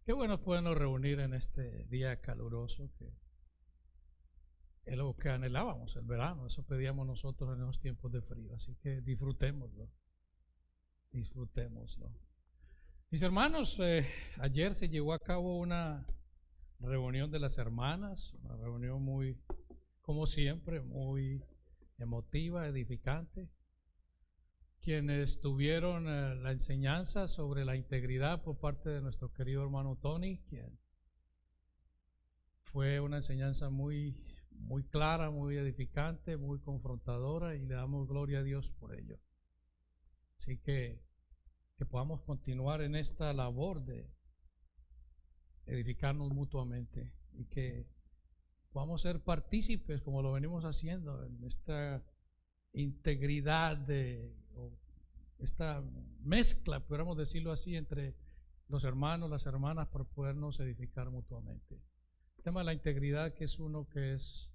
Qué bueno podernos reunir en este día caluroso que es lo que anhelábamos, el verano. Eso pedíamos nosotros en los tiempos de frío. Así que disfrutémoslo. Disfrutémoslo. Mis hermanos, ayer se llevó a cabo una reunión de las hermanas, una reunión muy, como siempre, muy emotiva, edificante. Quienes tuvieron la enseñanza sobre la integridad por parte de nuestro querido hermano Tony, quien fue una enseñanza muy clara, muy edificante, muy confrontadora, y le damos gloria a Dios por ello. Así que podamos continuar en esta labor de edificarnos mutuamente y que podamos ser partícipes, como lo venimos haciendo, en esta integridad o esta mezcla, podríamos decirlo así, entre los hermanos, las hermanas, para podernos edificar mutuamente. El tema de la integridad, que es uno que es,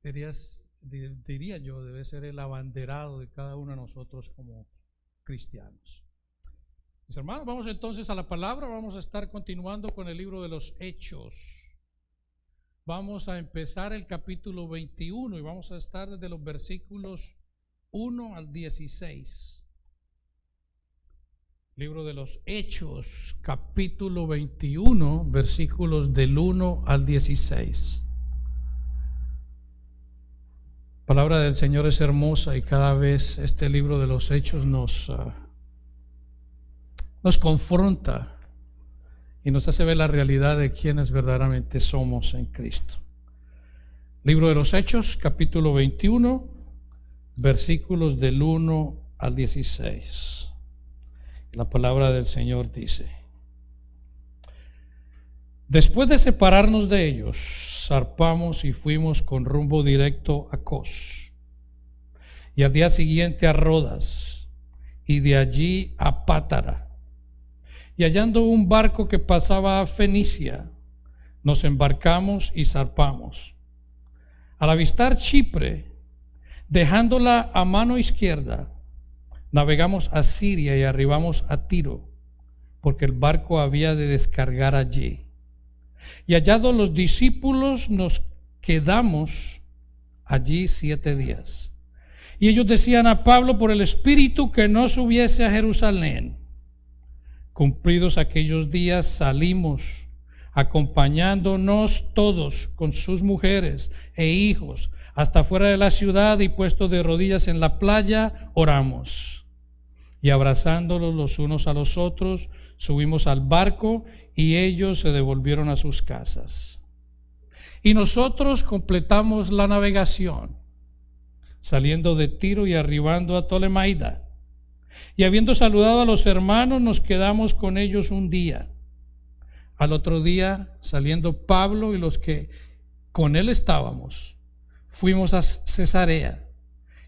diría yo, debe ser el abanderado de cada uno de nosotros como cristianos. Mis hermanos, vamos entonces a la palabra. Vamos a estar continuando con el libro de los Hechos. Vamos a empezar el capítulo 21 y vamos a estar desde los versículos 1 al 16. Libro de los Hechos, capítulo 21, versículos del 1 al 16. La palabra del Señor es hermosa y cada vez este libro de los Hechos nos confronta y nos hace ver la realidad de quienes verdaderamente somos en Cristo. Libro de los Hechos, capítulo 21, versículos del 1 al 16. La palabra del Señor dice: después de separarnos de ellos, zarpamos y fuimos con rumbo directo a Cos, y al día siguiente a Rodas, y de allí a Pátara. Y hallando un barco que pasaba a Fenicia, nos embarcamos y zarpamos. Al avistar Chipre, dejándola a mano izquierda, navegamos a Siria y arribamos a Tiro, porque el barco había de descargar allí. Y hallados los discípulos, nos quedamos allí 7 días. Y ellos decían a Pablo por el Espíritu que no subiese a Jerusalén. Cumplidos aquellos días, salimos, acompañándonos todos con sus mujeres e hijos, hasta fuera de la ciudad, y puestos de rodillas en la playa, oramos. Y abrazándolos los unos a los otros, subimos al barco, y ellos se devolvieron a sus casas. Y nosotros completamos la navegación, saliendo de Tiro y arribando a Tolemaida. Y habiendo saludado a los hermanos, nos quedamos con ellos un día. Al otro día, saliendo Pablo y los que con él estábamos, fuimos a Cesarea,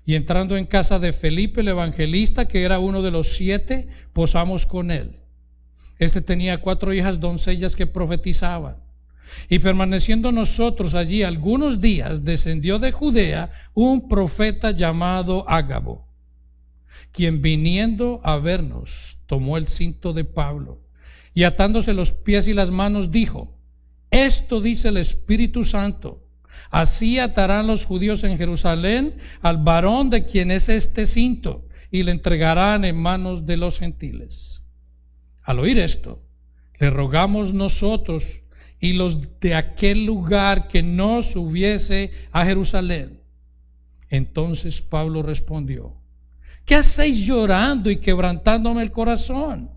y entrando en casa de Felipe el evangelista, que era uno de los 7, posamos con él. Este tenía 4 hijas doncellas que profetizaban. Y permaneciendo nosotros allí algunos días, descendió de Judea un profeta llamado Ágabo, quien viniendo a vernos, tomó el cinto de Pablo, y atándose los pies y las manos, dijo: esto dice el Espíritu Santo, así atarán los judíos en Jerusalén al varón de quien es este cinto, y le entregarán en manos de los gentiles. Al oír esto, le rogamos nosotros y los de aquel lugar que no subiese a Jerusalén. Entonces Pablo respondió: ¿qué hacéis llorando y quebrantándome el corazón?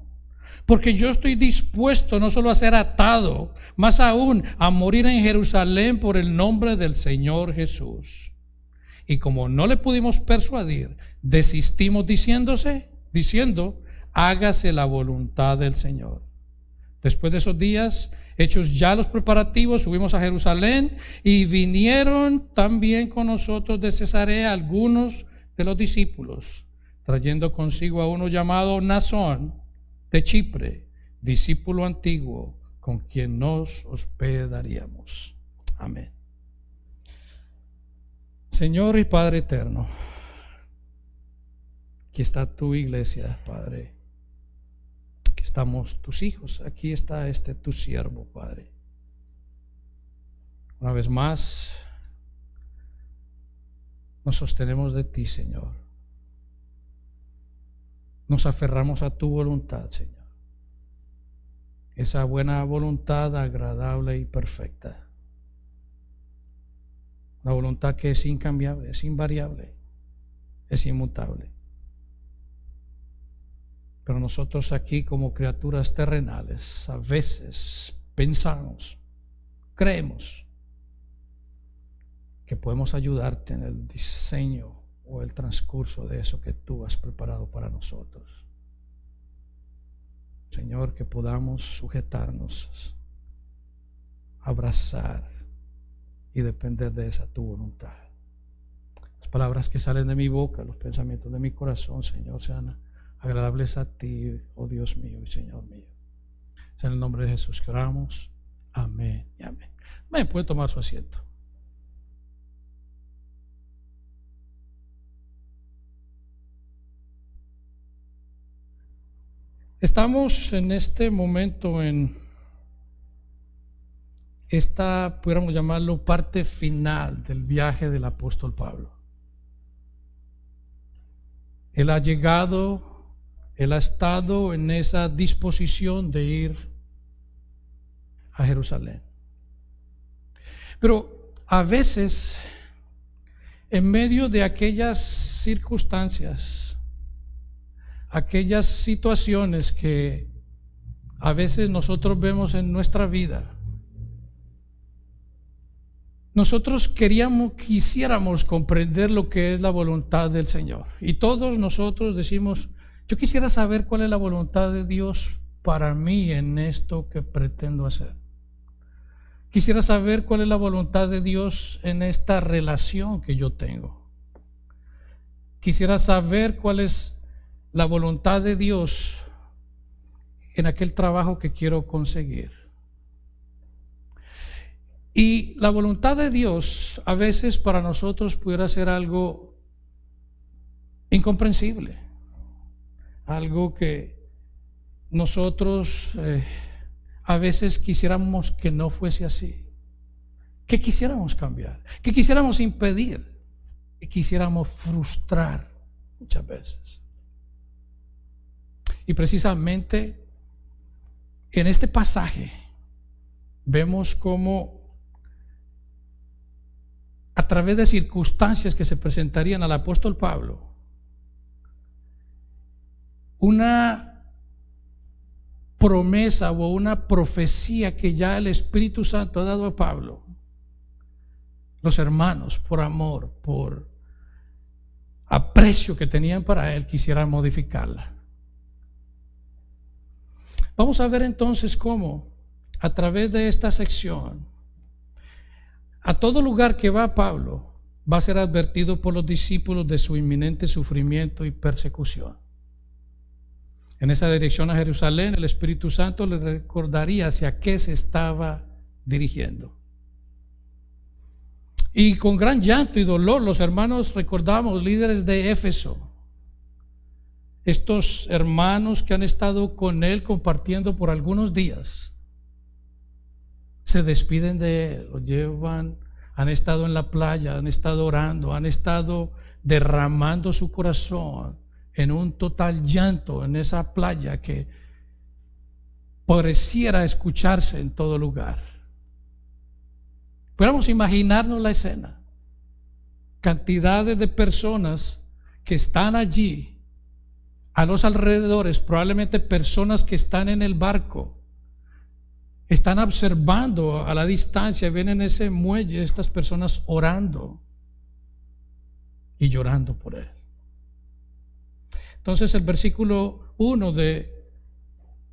Porque yo estoy dispuesto no solo a ser atado, más aún a morir en Jerusalén por el nombre del Señor Jesús. Y como no le pudimos persuadir, desistimos diciendo: hágase la voluntad del Señor. Después de esos días, hechos ya los preparativos, subimos a Jerusalén, y vinieron también con nosotros de Cesarea algunos de los discípulos, trayendo consigo a uno llamado Nasón de Chipre, discípulo antiguo, con quien nos hospedaríamos. Amén. Señor y Padre eterno, aquí está tu iglesia, Padre. Aquí estamos tus hijos, aquí está tu siervo, Padre. Una vez más, nos sostenemos de ti, Señor. Nos aferramos a tu voluntad, Señor. Esa buena voluntad agradable y perfecta. La voluntad que es incambiable, es invariable, es inmutable. Pero nosotros aquí como criaturas terrenales a veces pensamos, creemos que podemos ayudarte en el diseño o el transcurso de eso que tú has preparado para nosotros. Señor, que podamos sujetarnos, abrazar y depender de esa tu voluntad. Las palabras que salen de mi boca, los pensamientos de mi corazón, Señor, sean agradables a ti, oh Dios mío y Señor mío. Es en el nombre de Jesús que oramos. Amén y amén. Amén. Puede tomar su asiento. Estamos en este momento en esta, pudiéramos llamarlo, parte final del viaje del apóstol Pablo. Él ha llegado, él ha estado en esa disposición de ir a Jerusalén. Pero a veces, en medio de aquellas circunstancias, aquellas situaciones que a veces nosotros vemos en nuestra vida, nosotros quisiéramos comprender lo que es la voluntad del Señor. Y todos nosotros decimos, yo quisiera saber cuál es la voluntad de Dios para mí en esto que pretendo hacer. Quisiera saber cuál es la voluntad de Dios en esta relación que yo tengo. Quisiera saber cuál es la voluntad de Dios en aquel trabajo que quiero conseguir. Y la voluntad de Dios a veces para nosotros pudiera ser algo incomprensible, algo que nosotros a veces quisiéramos que no fuese así, que quisiéramos cambiar, que quisiéramos impedir, que quisiéramos frustrar muchas veces. Y precisamente en este pasaje vemos cómo a través de circunstancias que se presentarían al apóstol Pablo, una promesa o una profecía que ya el Espíritu Santo ha dado a Pablo, los hermanos, por amor, por aprecio que tenían para él, quisieran modificarla. Vamos a ver entonces cómo a través de esta sección, a todo lugar que va Pablo, va a ser advertido por los discípulos de su inminente sufrimiento y persecución. En esa dirección a Jerusalén, el Espíritu Santo le recordaría hacia qué se estaba dirigiendo. Y con gran llanto y dolor, los hermanos recordamos, líderes de Éfeso, estos hermanos que han estado con él compartiendo por algunos días, se despiden de él, lo llevan, han estado en la playa, han estado orando, han estado derramando su corazón en un total llanto en esa playa que pareciera escucharse en todo lugar. Podemos imaginarnos la escena, cantidades de personas que están allí a los alrededores, probablemente personas que están en el barco, están observando a la distancia, ven en ese muelle estas personas orando y llorando por él. Entonces el versículo 1 de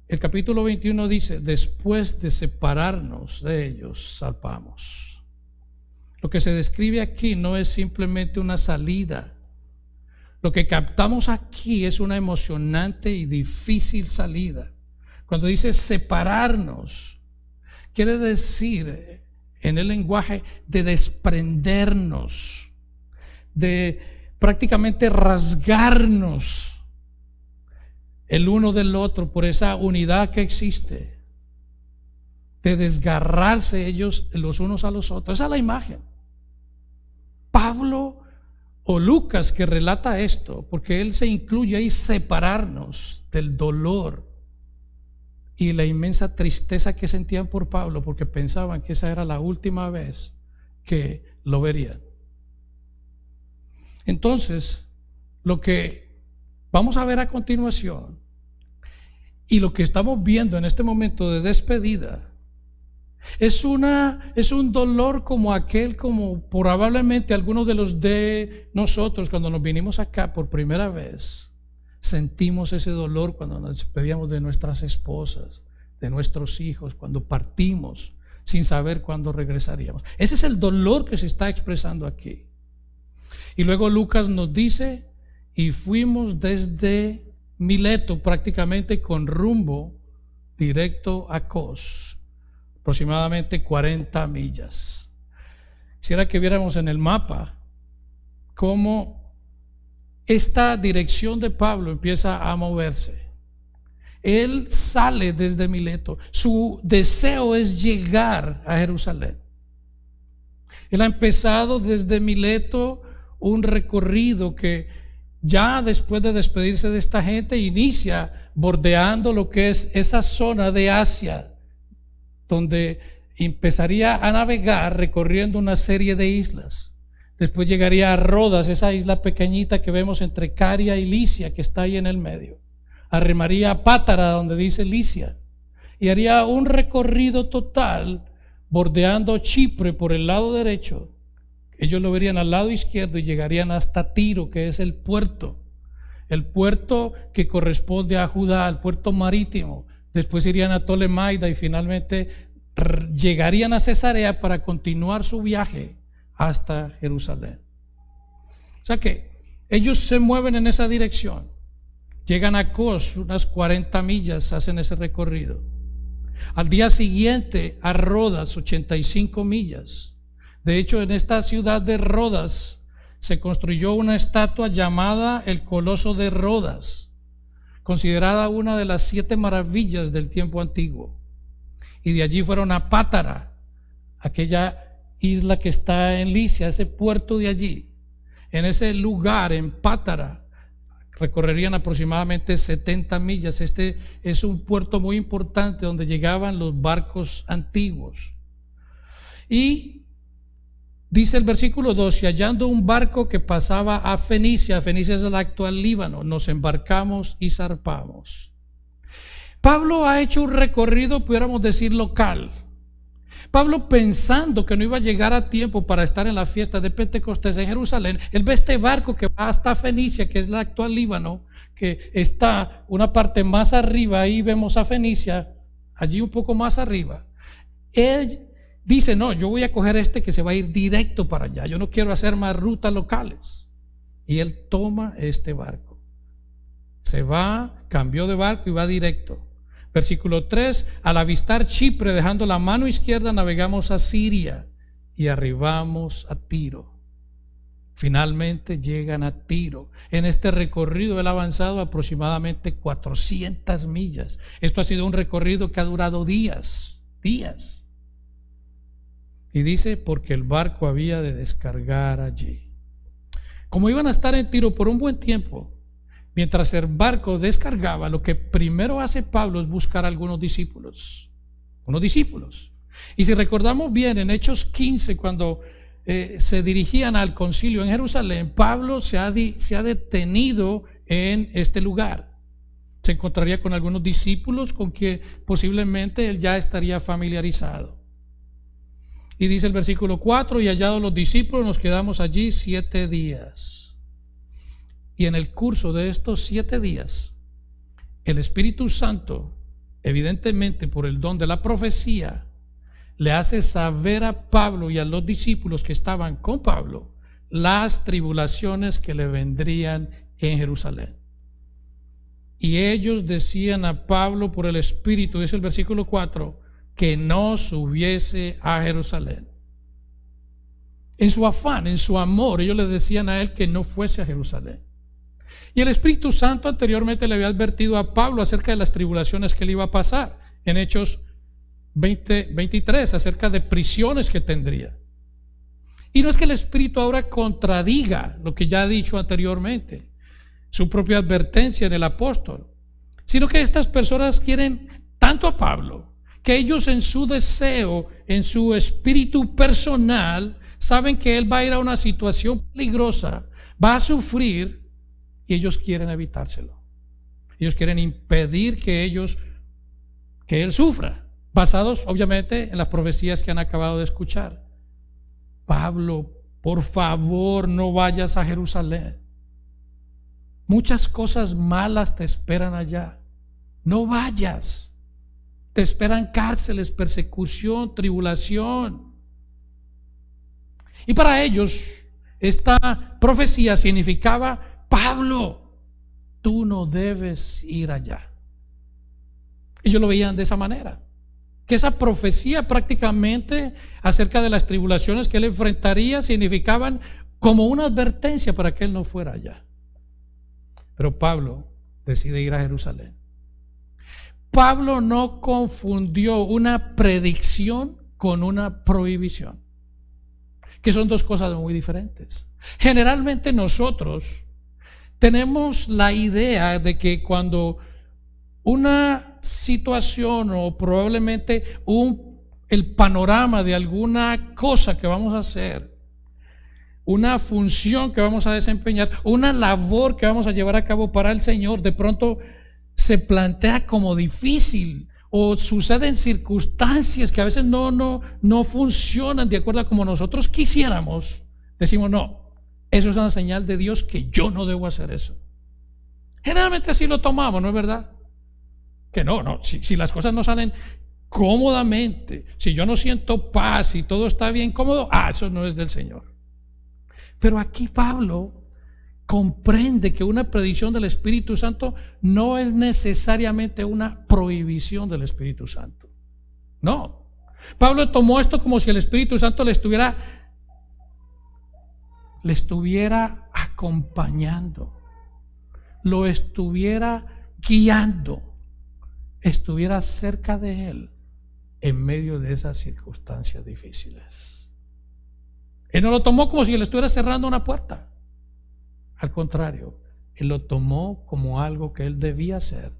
el capítulo 21 dice: después de separarnos de ellos, zarpamos. Lo que se describe aquí no es simplemente una salida. Lo que captamos aquí es una emocionante y difícil salida. Cuando dice separarnos, quiere decir en el lenguaje de desprendernos, de prácticamente rasgarnos. el uno del otro, por esa unidad que existe, de desgarrarse ellos los unos a los otros. Esa es la imagen. Pablo o Lucas que relata esto, porque él se incluye ahí separarnos del dolor y la inmensa tristeza que sentían por Pablo, porque pensaban que esa era la última vez que lo verían. Entonces, lo que vamos a ver a continuación y lo que estamos viendo en este momento de despedida es un dolor como aquel, como probablemente algunos de los de nosotros cuando nos vinimos acá por primera vez sentimos ese dolor cuando nos despedíamos de nuestras esposas, de nuestros hijos, cuando partimos sin saber cuándo regresaríamos. Ese es el dolor que se está expresando aquí. Y luego Lucas nos dice, y fuimos desde Mileto prácticamente con rumbo directo a Cos, aproximadamente 40 millas. Quisiera que viéramos en el mapa cómo esta dirección de Pablo empieza a moverse. Él sale desde Mileto. Su deseo es llegar a Jerusalén. Él ha empezado desde Mileto un recorrido que ya después de despedirse de esta gente inicia bordeando lo que es esa zona de Asia, donde empezaría a navegar recorriendo una serie de islas. Después llegaría a Rodas, esa isla pequeñita que vemos entre Caria y Licia, que está ahí en el medio. Arrimaría a Pátara, donde dice Licia, y haría un recorrido total bordeando Chipre por el lado derecho. Ellos lo verían al lado izquierdo y llegarían hasta Tiro, que es el puerto que corresponde a Judá, el puerto marítimo. Después irían a Tolemaida y finalmente llegarían a Cesarea para continuar su viaje hasta Jerusalén. O sea que ellos se mueven en esa dirección. Llegan a Cos, unas 40 millas, hacen ese recorrido. Al día siguiente a Rodas, 85 millas. De hecho, en esta ciudad de Rodas se construyó una estatua llamada el Coloso de Rodas, considerada una de las 7 maravillas del tiempo antiguo. Y de allí fueron a Pátara, aquella isla que está en Licia, ese puerto de allí. En ese lugar, en Pátara, recorrerían aproximadamente 70 millas. Este es un puerto muy importante donde llegaban los barcos antiguos. Y dice el versículo 12, hallando un barco que pasaba a Fenicia, Fenicia es el actual Líbano, nos embarcamos y zarpamos. Pablo ha hecho un recorrido, pudiéramos decir, local. Pablo, pensando que no iba a llegar a tiempo para estar en la fiesta de Pentecostés en Jerusalén, él ve este barco que va hasta Fenicia, que es el actual Líbano, que está una parte más arriba, ahí vemos a Fenicia, allí un poco más arriba. Él dice, no, yo voy a coger este que se va a ir directo para allá, yo no quiero hacer más rutas locales. Y él toma este barco, se va, cambió de barco y va directo. Versículo 3, al avistar Chipre, dejando la mano izquierda, navegamos a Siria y arribamos a Tiro. Finalmente llegan a Tiro. En este recorrido él ha avanzado aproximadamente 400 millas. Esto ha sido un recorrido que ha durado días. Y dice, porque el barco había de descargar allí. Como iban a estar en Tiro por un buen tiempo, mientras el barco descargaba, lo que primero hace Pablo es buscar a algunos discípulos. Y si recordamos bien, en Hechos 15, cuando se dirigían al concilio en Jerusalén, Pablo se ha detenido en este lugar. Se encontraría con algunos discípulos con que posiblemente él ya estaría familiarizado. Y dice el versículo 4, y hallados los discípulos nos quedamos allí 7 días. Y en el curso de estos 7 días, el Espíritu Santo, evidentemente por el don de la profecía, le hace saber a Pablo y a los discípulos que estaban con Pablo las tribulaciones que le vendrían en Jerusalén. Y ellos decían a Pablo por el Espíritu, dice el versículo 4, que no subiese a Jerusalén. En su afán, en su amor, ellos le decían a él que no fuese a Jerusalén. Y el Espíritu Santo anteriormente le había advertido a Pablo acerca de las tribulaciones que le iba a pasar en Hechos 23, acerca de prisiones que tendría. Y no es que el Espíritu ahora contradiga lo que ya ha dicho anteriormente, su propia advertencia en el apóstol, sino que estas personas quieren tanto a Pablo que ellos en su deseo, en su espíritu personal, saben que él va a ir a una situación peligrosa, va a sufrir, y ellos quieren evitárselo. Ellos quieren impedir que él sufra, basados obviamente en las profecías que han acabado de escuchar. Pablo, por favor, no vayas a Jerusalén. Muchas cosas malas te esperan allá. No vayas. Te esperan cárceles, persecución, tribulación. Y para ellos esta profecía significaba: Pablo, tú no debes ir allá. Ellos lo veían de esa manera, que esa profecía prácticamente acerca de las tribulaciones que él enfrentaría significaban como una advertencia para que él no fuera allá. Pero Pablo decide ir a Jerusalén. Pablo no confundió una predicción con una prohibición, que son dos cosas muy diferentes. Generalmente nosotros tenemos la idea de que cuando una situación o probablemente el panorama de alguna cosa que vamos a hacer, una función que vamos a desempeñar, una labor que vamos a llevar a cabo para el Señor, de pronto se plantea como difícil o suceden circunstancias que a veces no funcionan de acuerdo a como nosotros quisiéramos. Decimos: no, eso es una señal de Dios que yo no debo hacer eso. Generalmente así lo tomamos, ¿no es verdad? Que si las cosas no salen cómodamente, si yo no siento paz y todo está bien cómodo, eso no es del Señor. Pero aquí Pablo comprende que una predicción del Espíritu Santo no es necesariamente una prohibición del Espíritu Santo. No. Pablo tomó esto como si el Espíritu Santo le estuviera acompañando, lo estuviera guiando, estuviera cerca de él en medio de esas circunstancias difíciles. Él no lo tomó como si le estuviera cerrando una puerta. Al contrario, él lo tomó como algo que él debía hacer,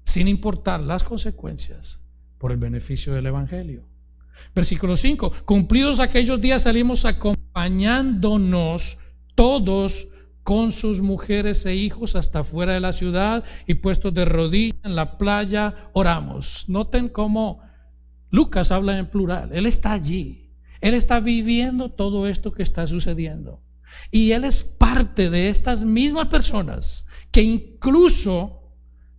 sin importar las consecuencias, por el beneficio del Evangelio. Versículo 5: cumplidos aquellos días salimos acompañándonos todos con sus mujeres e hijos hasta fuera de la ciudad, y puestos de rodillas en la playa oramos. Noten cómo Lucas habla en plural. Él está allí, él está viviendo todo esto que está sucediendo, y él es parte de estas mismas personas que incluso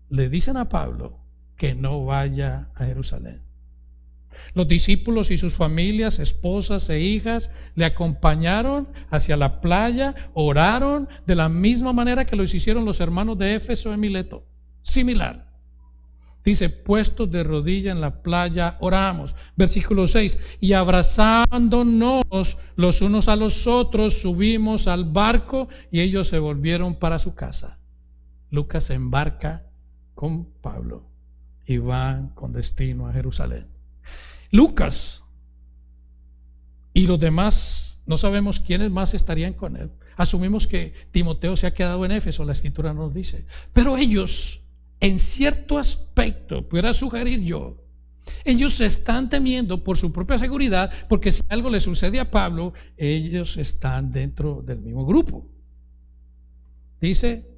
le dicen a Pablo que no vaya a Jerusalén. Los discípulos y sus familias, esposas e hijas, le acompañaron hacia la playa, oraron de la misma manera que lo hicieron los hermanos de Éfeso en Mileto. Similar. Dice: puestos de rodilla en la playa oramos. Versículo 6: y abrazándonos los unos a los otros subimos al barco, y ellos se volvieron para su casa. Lucas se embarca con Pablo y van con destino a Jerusalén. Lucas y los demás, no sabemos quiénes más estarían con él. Asumimos que Timoteo se ha quedado en Éfeso, la escritura nos dice. Pero ellos, en cierto aspecto, pudiera sugerir yo, ellos se están temiendo por su propia seguridad, porque si algo le sucede a Pablo, ellos están dentro del mismo grupo. Dice: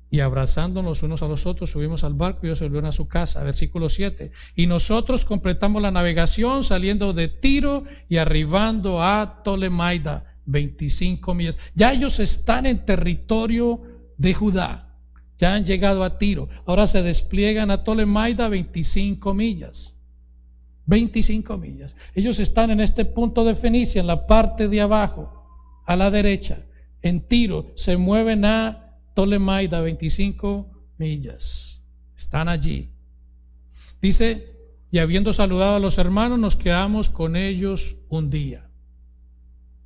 y abrazándonos unos a los otros subimos al barco, y ellos se volvieron a su casa. Versículo 7: y nosotros completamos la navegación saliendo de Tiro y arribando a Tolemaida, 25 millas. Ya ellos están en territorio de Judá, ya han llegado a Tiro, ahora se despliegan a Tolemaida, 25 millas. 25 millas. Ellos están en este punto de Fenicia, en la parte de abajo, a la derecha. En Tiro se mueven a Tolemaida, 25 millas. Están allí. Dice: y habiendo saludado a los hermanos, nos quedamos con ellos un día.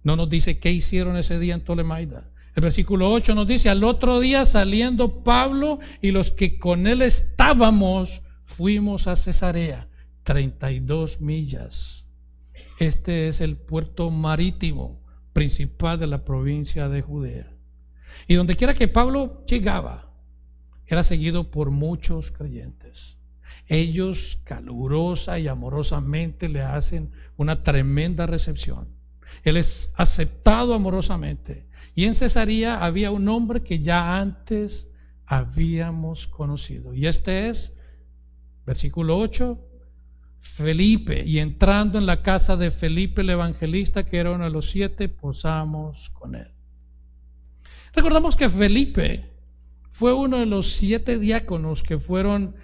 No nos dice qué hicieron ese día en Tolemaida. El versículo 8 nos dice: al otro día, saliendo Pablo y los que con él estábamos, fuimos a Cesarea, 32 millas. Este es el puerto marítimo principal de la provincia de Judea. Y donde quiera que Pablo llegaba, era seguido por muchos creyentes. Ellos calurosa y amorosamente le hacen una tremenda recepción. Él es aceptado amorosamente. Y en Cesarea había un hombre que ya antes habíamos conocido. Y este es, versículo 8, Felipe. Y entrando en la casa de Felipe el evangelista, que era uno de los 7, posamos con él. Recordamos que Felipe fue uno de los 7 diáconos que fueron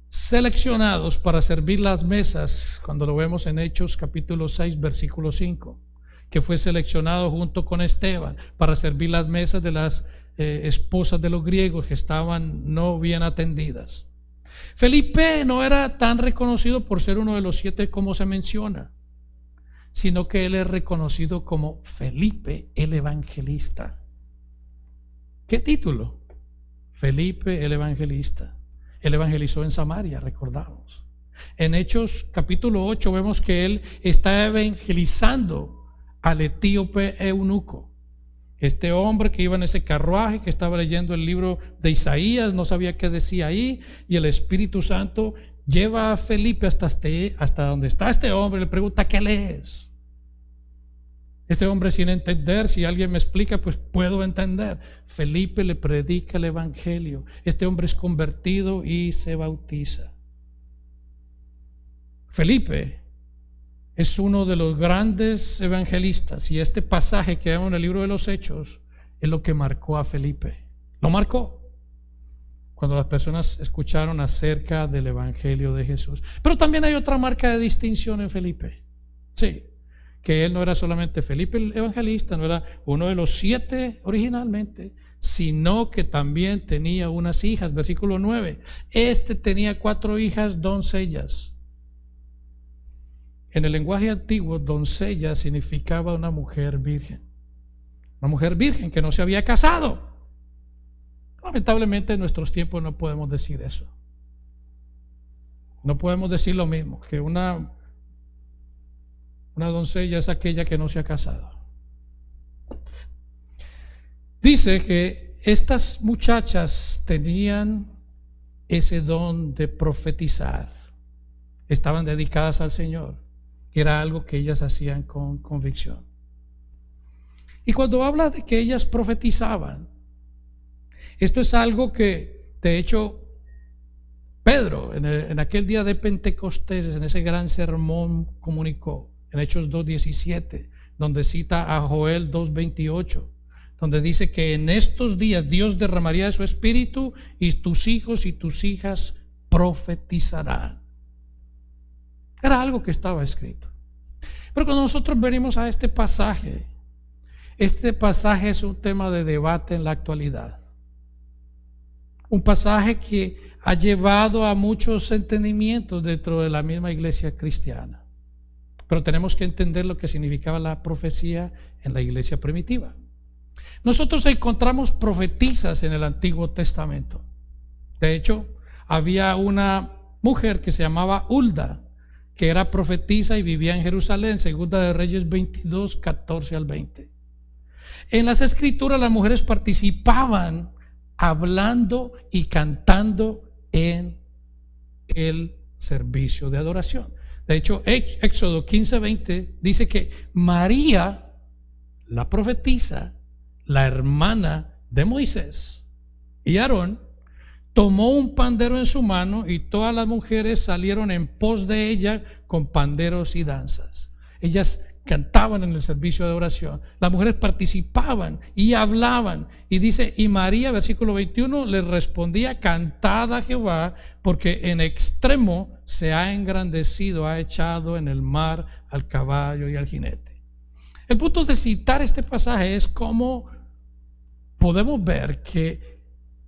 seleccionados para servir las mesas, cuando lo vemos en Hechos capítulo 6 versículo 5, que fue seleccionado junto con Esteban para servir las mesas de las esposas de los griegos que estaban no bien atendidas. Felipe no era tan reconocido por ser uno de los 7 como se menciona, sino que él es reconocido como Felipe el evangelista. ¿Qué título? Felipe el evangelista. Él evangelizó en Samaria, recordamos. En Hechos capítulo 8 vemos que él está evangelizando al etíope eunuco. Este hombre que iba en ese carruaje, que estaba leyendo el libro de Isaías, no sabía qué decía ahí, y el Espíritu Santo lleva a Felipe hasta donde está este hombre, le pregunta: ¿qué lees? Este hombre, sin entender, si alguien me explica, pues puedo entender. Felipe le predica el evangelio. Este hombre es convertido y se bautiza. Felipe es uno de los grandes evangelistas, y este pasaje que vemos en el libro de los Hechos es lo que marcó a Felipe. Lo marcó cuando las personas escucharon acerca del evangelio de Jesús. Pero también hay otra marca de distinción en Felipe. Sí, que él no era solamente Felipe el evangelista, no era uno de los 7 originalmente, sino que también tenía unas hijas. Versículo 9, este tenía 4 hijas doncellas. En el lenguaje antiguo, doncella significaba una mujer virgen. Una mujer virgen que no se había casado. Lamentablemente en nuestros tiempos no podemos decir eso. No podemos decir lo mismo, que una doncella es aquella que no se ha casado. Dice que estas muchachas tenían ese don de profetizar. Estaban dedicadas al Señor. Era algo que ellas hacían con convicción. Y cuando habla de que ellas profetizaban, esto es algo que, de hecho, Pedro en aquel día de Pentecostés, en ese gran sermón, comunicó. En Hechos 2:17, donde cita a Joel 2:28, donde dice que en estos días Dios derramaría de su espíritu y tus hijos y tus hijas profetizarán. Era algo que estaba escrito. Pero cuando nosotros venimos a este pasaje es un tema de debate en la actualidad. Un pasaje que ha llevado a muchos entendimientos dentro de la misma iglesia cristiana. Pero tenemos que entender lo que significaba la profecía en la iglesia primitiva. Nosotros encontramos profetisas en el Antiguo Testamento. De hecho, había una mujer que se llamaba Hulda, que era profetisa y vivía en Jerusalén, Segunda de Reyes 22, 14 al 20. En las Escrituras las mujeres participaban hablando y cantando en el servicio de adoración. De hecho, Éxodo 15:20 dice que María, la profetisa, la hermana de Moisés y Aarón, tomó un pandero en su mano y todas las mujeres salieron en pos de ella con panderos y danzas. Ellas cantaban en el servicio de oración. Las mujeres participaban y hablaban. Y dice, y María, versículo 21, le respondía: cantad a Jehová, porque en extremo se ha engrandecido, ha echado en el mar al caballo y al jinete. El punto de citar este pasaje es cómo podemos ver que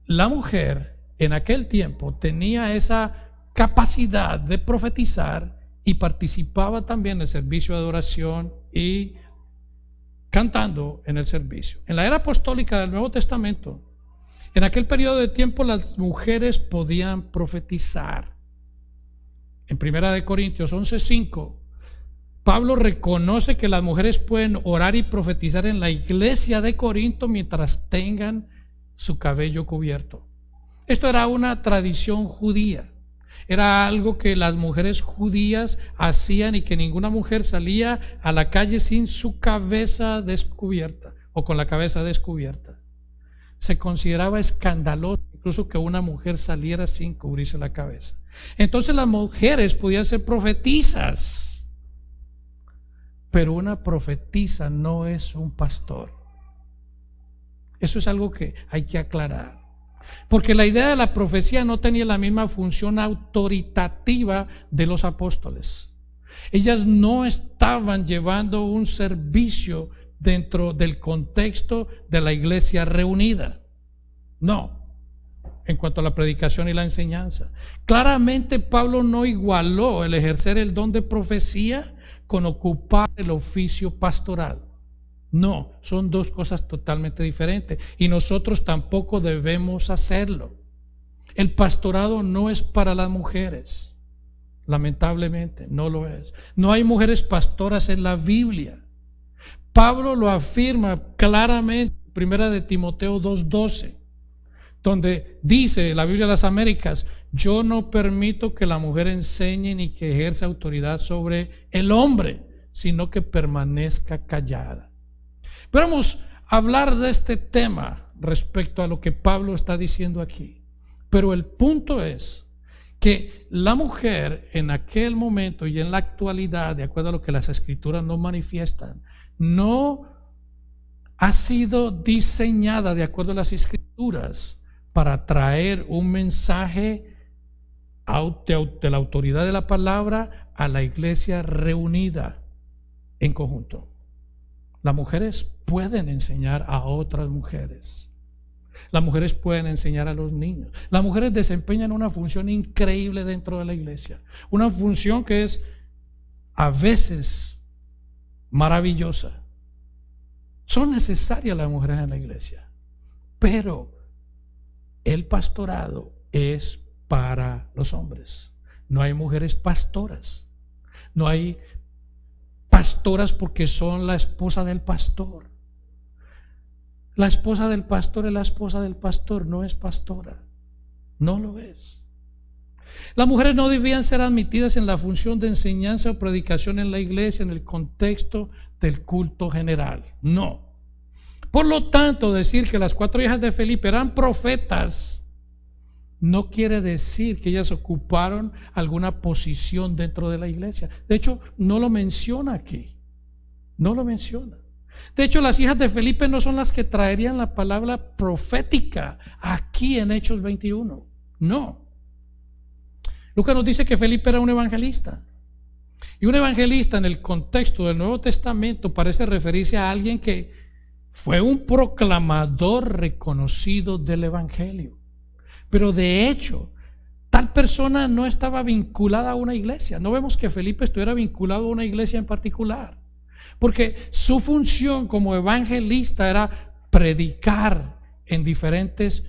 la mujer en aquel tiempo tenía esa capacidad de profetizar y participaba también en el servicio de adoración y cantando en el servicio. En la era apostólica del Nuevo Testamento, en aquel periodo de tiempo las mujeres podían profetizar. En 1 Corintios 11:5, Pablo reconoce que las mujeres pueden orar y profetizar en la iglesia de Corinto mientras tengan su cabello cubierto. Esto era una tradición judía. Era algo que las mujeres judías hacían y que ninguna mujer salía a la calle sin su cabeza descubierta o con la cabeza descubierta. Se consideraba escandaloso incluso que una mujer saliera sin cubrirse la cabeza. Entonces las mujeres podían ser profetisas, pero una profetisa no es un pastor. Eso es algo que hay que aclarar. Porque la idea de la profecía no tenía la misma función autoritativa de los apóstoles. Ellas no estaban llevando un servicio dentro del contexto de la iglesia reunida. No, en cuanto a la predicación y la enseñanza. Claramente Pablo no igualó el ejercer el don de profecía con ocupar el oficio pastoral. No, son dos cosas totalmente diferentes y nosotros tampoco debemos hacerlo. El pastorado no es para las mujeres, lamentablemente no lo es. No hay mujeres pastoras en la Biblia. Pablo lo afirma claramente en 1 de Timoteo 2:12, donde dice la Biblia de las Américas: yo no permito que la mujer enseñe ni que ejerza autoridad sobre el hombre, sino que permanezca callada. Pero vamos a hablar de este tema respecto a lo que Pablo está diciendo aquí. Pero el punto es que la mujer en aquel momento y en la actualidad, de acuerdo a lo que las escrituras nos manifiestan, no ha sido diseñada de acuerdo a las escrituras para traer un mensaje de la autoridad de la palabra a la iglesia reunida en conjunto. Las mujeres pueden enseñar a otras mujeres. Las mujeres pueden enseñar a los niños. Las mujeres desempeñan una función increíble dentro de la iglesia. Una función que es a veces maravillosa. Son necesarias las mujeres en la iglesia, pero el pastorado es para los hombres. No hay mujeres pastoras. No hay pastoras porque son la esposa del pastor. La esposa del pastor es la esposa del pastor, no es pastora. No lo es. Las mujeres no debían ser admitidas en la función de enseñanza o predicación en la iglesia en el contexto del culto general. No. Por lo tanto, decir que las 4 hijas de Felipe eran profetas no quiere decir que ellas ocuparon alguna posición dentro de la iglesia. De hecho, no lo menciona aquí. No lo menciona. De hecho, las hijas de Felipe no son las que traerían la palabra profética aquí en Hechos 21. No. Lucas nos dice que Felipe era un evangelista. Y un evangelista en el contexto del Nuevo Testamento parece referirse a alguien que fue un proclamador reconocido del evangelio. Pero de hecho, tal persona no estaba vinculada a una iglesia. No vemos que Felipe estuviera vinculado a una iglesia en particular, porque su función como evangelista era predicar en diferentes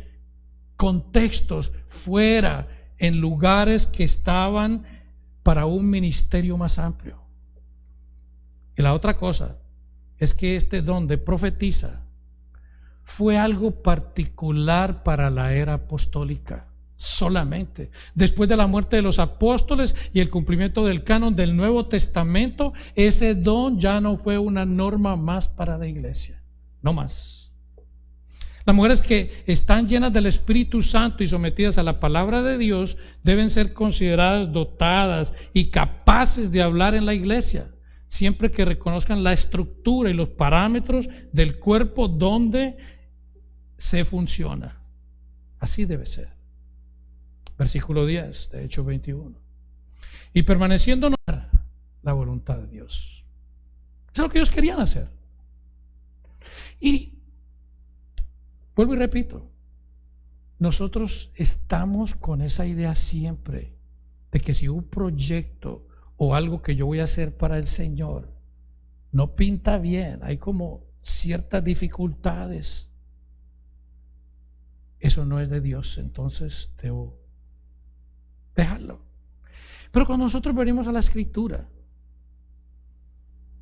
contextos, fuera, en lugares que estaban para un ministerio más amplio. Y la otra cosa es que este don de profetiza fue algo particular para la era apostólica solamente. Después de la muerte de los apóstoles y el cumplimiento del canon del Nuevo Testamento, ese don ya no fue una norma más para la iglesia, no más. Las mujeres que están llenas del Espíritu Santo y sometidas a la palabra de Dios deben ser consideradas dotadas y capaces de hablar en la iglesia, siempre que reconozcan la estructura y los parámetros del cuerpo donde se funciona. Así debe ser. Versículo 10 de Hechos 21. Y permaneciendo en la voluntad de Dios. Eso es lo que ellos querían hacer. Y vuelvo y repito, nosotros estamos con esa idea siempre de que si un proyecto o algo que yo voy a hacer para el Señor no pinta bien, hay como ciertas dificultades, eso no es de Dios, entonces debo dejarlo. Pero cuando nosotros venimos a la Escritura,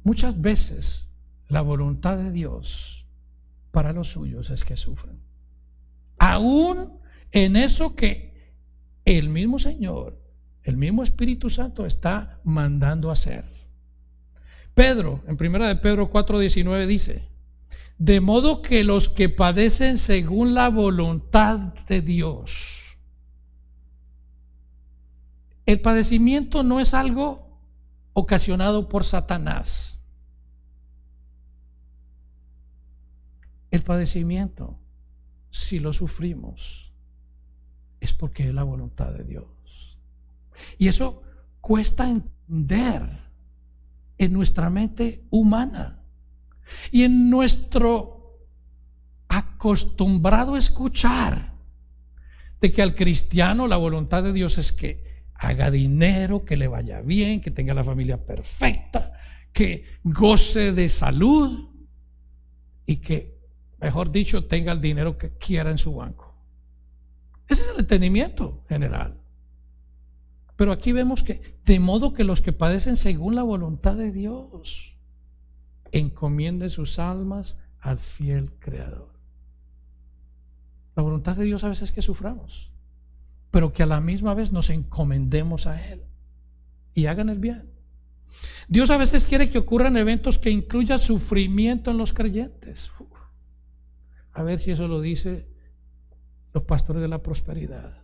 muchas veces la voluntad de Dios para los suyos es que sufran, aún en eso que el mismo Señor, el mismo Espíritu Santo está mandando hacer. Pedro, en 1 de Pedro 4:19 dice: de modo que los que padecen según la voluntad de Dios. El padecimiento no es algo ocasionado por Satanás. El padecimiento, si lo sufrimos, es porque es la voluntad de Dios. Y eso cuesta entender en nuestra mente humana y en nuestro acostumbrado escuchar de que al cristiano la voluntad de Dios es que haga dinero, que le vaya bien, que tenga la familia perfecta, que goce de salud y que, mejor dicho, tenga el dinero que quiera en su banco. Ese es el entendimiento general. Pero aquí vemos que de modo que los que padecen según la voluntad de Dios encomienden sus almas al fiel Creador. La voluntad de Dios a veces es que suframos, pero que a la misma vez nos encomendemos a Él y hagan el bien. Dios a veces quiere que ocurran eventos que incluyan sufrimiento en los creyentes. A ver si eso lo dice los pastores de la prosperidad.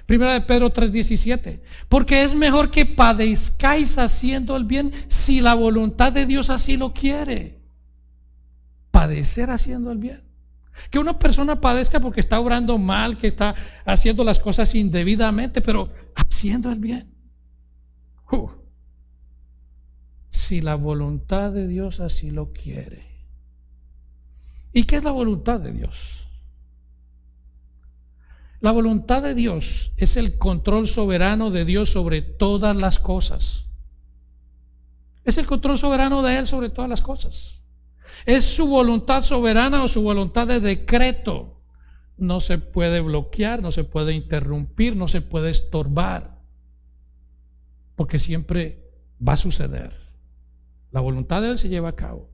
Primera de Pedro 3:17: porque es mejor que padezcáis haciendo el bien si la voluntad de Dios así lo quiere. Padecer haciendo el bien. Que una persona padezca porque está obrando mal, que está haciendo las cosas indebidamente, pero haciendo el bien. Si la voluntad de Dios así lo quiere. ¿Y qué es la voluntad de Dios? La voluntad de Dios es el control soberano de Dios sobre todas las cosas. Es el control soberano de Él sobre todas las cosas. Es su voluntad soberana o su voluntad de decreto. No se puede bloquear, no se puede interrumpir, no se puede estorbar, porque siempre va a suceder. La voluntad de Él se lleva a cabo.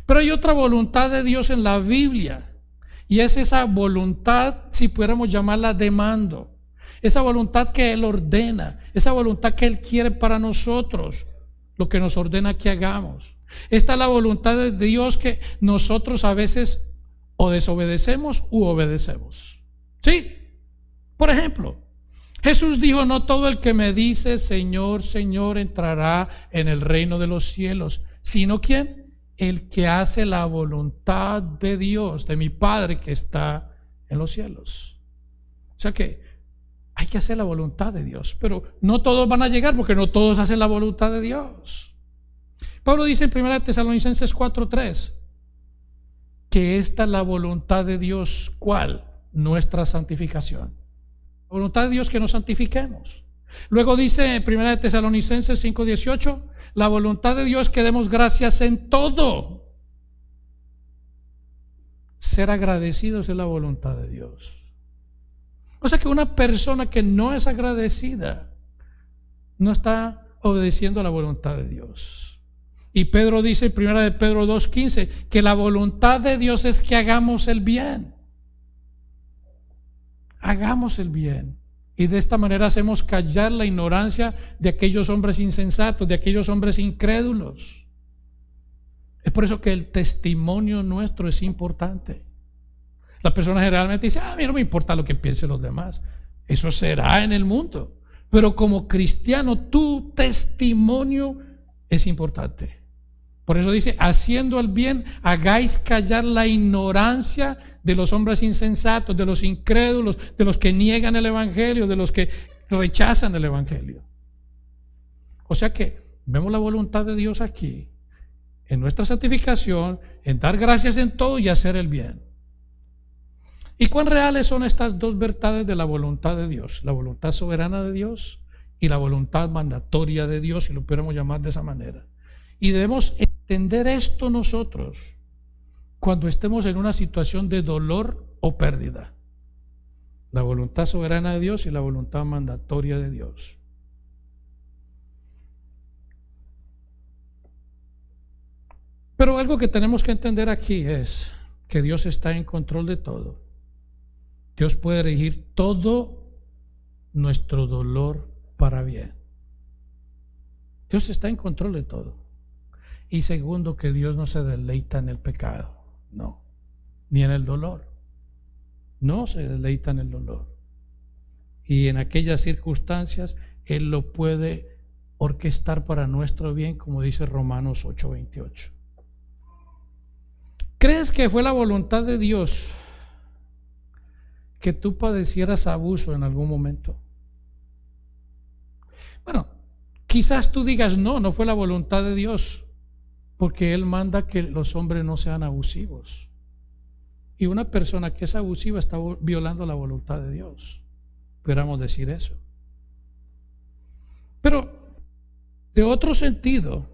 Pero hay otra voluntad de Dios en la Biblia, y es esa voluntad, si pudiéramos llamarla de mando, esa voluntad que Él ordena, esa voluntad que Él quiere para nosotros, lo que nos ordena que hagamos. Esta es la voluntad de Dios que nosotros a veces o desobedecemos u obedecemos. Sí, por ejemplo, Jesús dijo: no todo el que me dice Señor, Señor entrará en el reino de los cielos, sino ¿quién? El que hace la voluntad de Dios, de mi Padre que está en los cielos. O sea que hay que hacer la voluntad de Dios, pero no todos van a llegar porque no todos hacen la voluntad de Dios. Pablo dice en 1 Tesalonicenses 4:3 que esta es la voluntad de Dios. ¿Cuál? Nuestra santificación. La voluntad de Dios que nos santifiquemos. Luego dice en 1 Tesalonicenses 5:18 la voluntad de Dios que demos gracias en todo. Ser agradecidos es la voluntad de Dios. O sea que una persona que no es agradecida no está obedeciendo a la voluntad de Dios. Y Pedro dice en 1 de Pedro 2:15 que la voluntad de Dios es que hagamos el bien. Hagamos el bien. Y de esta manera hacemos callar la ignorancia de aquellos hombres insensatos, de aquellos hombres incrédulos. Es por eso que el testimonio nuestro es importante. La persona generalmente dice: a mí no me importa lo que piensen los demás. Eso será en el mundo. Pero como cristiano, tu testimonio es importante. Por eso dice: haciendo el bien, hagáis callar la ignorancia de los hombres insensatos, de los incrédulos, de los que niegan el evangelio, de los que rechazan el evangelio. O sea que vemos la voluntad de Dios aquí, en nuestra santificación, en dar gracias en todo y hacer el bien. ¿Y cuán reales son estas dos verdades de la voluntad de Dios? La voluntad soberana de Dios y la voluntad mandatoria de Dios, si lo pudiéramos llamar de esa manera. Y debemos entender esto nosotros cuando estemos en una situación de dolor o pérdida. La voluntad soberana de Dios y la voluntad mandatoria de Dios. Pero algo que tenemos que entender aquí es que Dios está en control de todo. Dios puede dirigir todo nuestro dolor para bien. Dios está en control de todo. Y segundo, que Dios no se deleita en el pecado, no, ni en el dolor. No se deleita en el dolor. Y en aquellas circunstancias Él lo puede orquestar para nuestro bien, como dice Romanos 8:28. ¿Crees que fue la voluntad de Dios que tú padecieras abuso en algún momento? Bueno, quizás tú digas, no fue la voluntad de Dios, porque Él manda que los hombres no sean abusivos. Y una persona que es abusiva está violando la voluntad de Dios. Pudiéramos decir eso. Pero, de otro sentido,